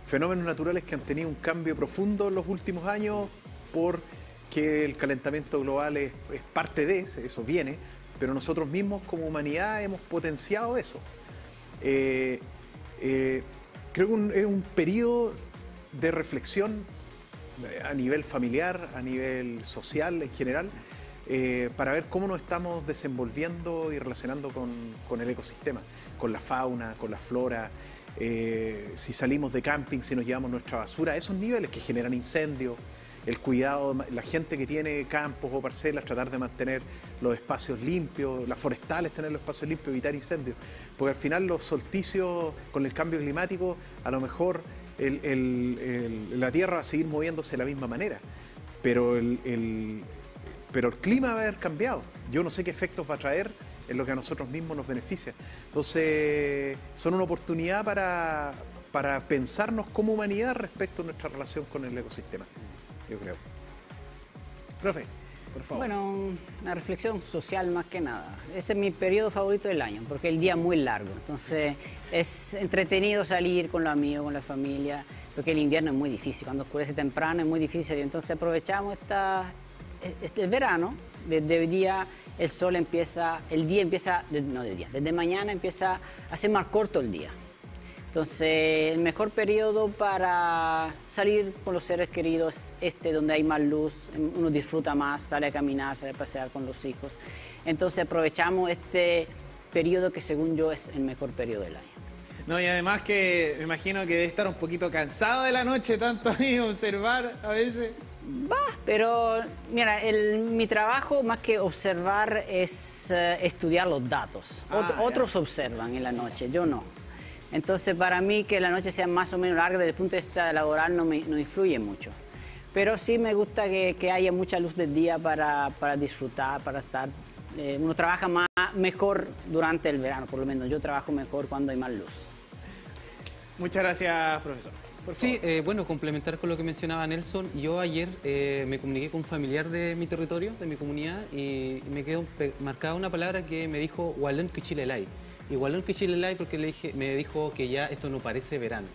Fenómenos naturales que han tenido un cambio profundo en los últimos años porque el calentamiento global es parte de eso, viene, pero nosotros mismos como humanidad hemos potenciado eso. Creo que es un periodo de reflexión a nivel familiar, a nivel social en general, para ver cómo nos estamos desenvolviendo y relacionando con el ecosistema, con la fauna, con la flora, si salimos de camping, si nos llevamos nuestra basura, esos niveles que generan incendios, el cuidado, la gente que tiene campos o parcelas, tratar de mantener los espacios limpios, las forestales tener los espacios limpios, evitar incendios, porque al final los solsticios con el cambio climático, a lo mejor la Tierra va a seguir moviéndose de la misma manera, pero el clima va a haber cambiado. Yo no sé qué efectos va a traer en lo que a nosotros mismos nos beneficia. Entonces, son una oportunidad para pensarnos como humanidad respecto a nuestra relación con el ecosistema, yo creo. Profe, por favor. Bueno, una reflexión social más que nada. Ese es mi periodo favorito del año, porque el día es muy largo. Entonces, es entretenido salir con los amigos, con la familia, porque el invierno es muy difícil. Cuando oscurece temprano es muy difícil. Entonces, aprovechamos el verano. Desde hoy día el sol empieza, desde mañana empieza a ser más corto el día. Entonces el mejor periodo para salir con los seres queridos es donde hay más luz, uno disfruta más, sale a caminar, sale a pasear con los hijos. Entonces aprovechamos este periodo que según yo es el mejor periodo del año. No, y además que me imagino que debe estar un poquito cansado de la noche, tanto ahí observar a veces. Pero mira, mi trabajo más que observar es estudiar los datos. Otros observan en la noche, yo no. Entonces para mí que la noche sea más o menos larga desde el punto de vista laboral no influye mucho. Pero sí me gusta que haya mucha luz del día para disfrutar, para estar. Uno trabaja mejor durante el verano, por lo menos yo trabajo mejor cuando hay más luz. Muchas gracias, profesor. Sí, bueno, complementar con lo que mencionaba Nelson. Yo ayer me comuniqué con un familiar de mi territorio, de mi comunidad, y me quedó marcada una palabra que me dijo Hualón Quichilelay. Y Hualón Quichilelay porque me dijo que ya esto no parece verano.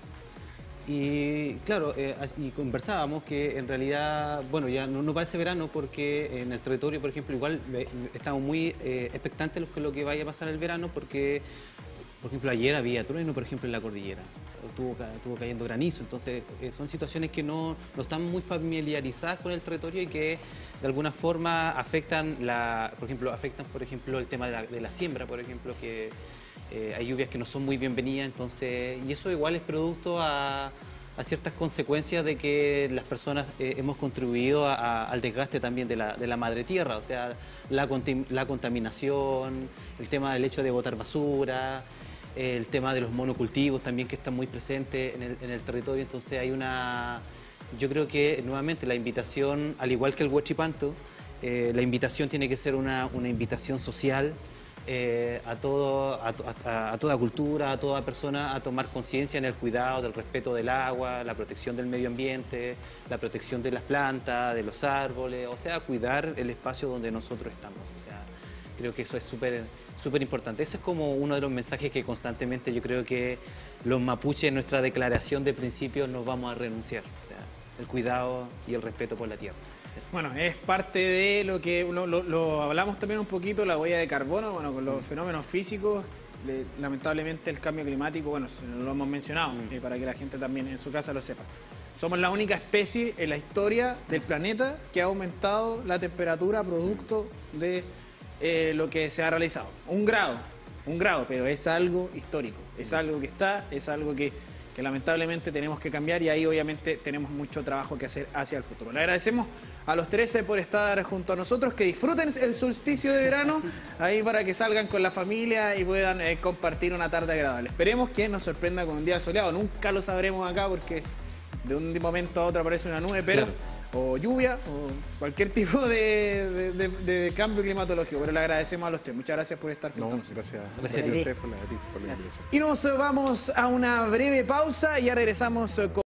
Y claro, y conversábamos que en realidad, bueno, ya no parece verano porque en el territorio, por ejemplo, igual estamos muy expectantes de lo que vaya a pasar el verano porque, por ejemplo, ayer había trueno, por ejemplo, en la cordillera. estuvo cayendo granizo. Entonces son situaciones que no están muy familiarizadas con el territorio y que de alguna forma afectan, por ejemplo, el tema de la siembra, por ejemplo, que hay lluvias que no son muy bienvenidas, entonces, y eso igual es producto a ciertas consecuencias de que las personas hemos contribuido al desgaste también de la madre tierra, o sea, la contaminación, el tema del hecho de botar basura, el tema de los monocultivos también que están muy presentes en el territorio. Entonces yo creo que nuevamente la invitación, al igual que el Huachipanto, la invitación tiene que ser una invitación social, a toda cultura, a toda persona a tomar conciencia en el cuidado del respeto del agua, la protección del medio ambiente, la protección de las plantas, de los árboles, o sea, cuidar el espacio donde nosotros estamos. O sea, creo que eso es súper importante. Ese es como uno de los mensajes que constantemente yo creo que los mapuches en nuestra declaración de principios nos vamos a renunciar, o sea, el cuidado y el respeto por la tierra. Eso. Bueno, es parte de lo que lo hablamos también un poquito, la huella de carbono, bueno, con los fenómenos físicos, lamentablemente el cambio climático, bueno, lo hemos mencionado, para que la gente también en su casa lo sepa. Somos la única especie en la historia del planeta que ha aumentado la temperatura producto de lo que se ha realizado. Un grado, pero es algo histórico, es algo que es algo que lamentablemente tenemos que cambiar y ahí obviamente tenemos mucho trabajo que hacer hacia el futuro. Le agradecemos a los 13 por estar junto a nosotros, que disfruten el solsticio de verano, ahí para que salgan con la familia y puedan compartir una tarde agradable. Esperemos que nos sorprenda con un día soleado, nunca lo sabremos acá porque de un momento a otro aparece una nube, pero o lluvia o cualquier tipo de cambio climatológico, pero le agradecemos a los tres. Muchas gracias por estar con nosotros. Gracias a ustedes por la invitación. Y nos vamos a una breve pausa y ya regresamos con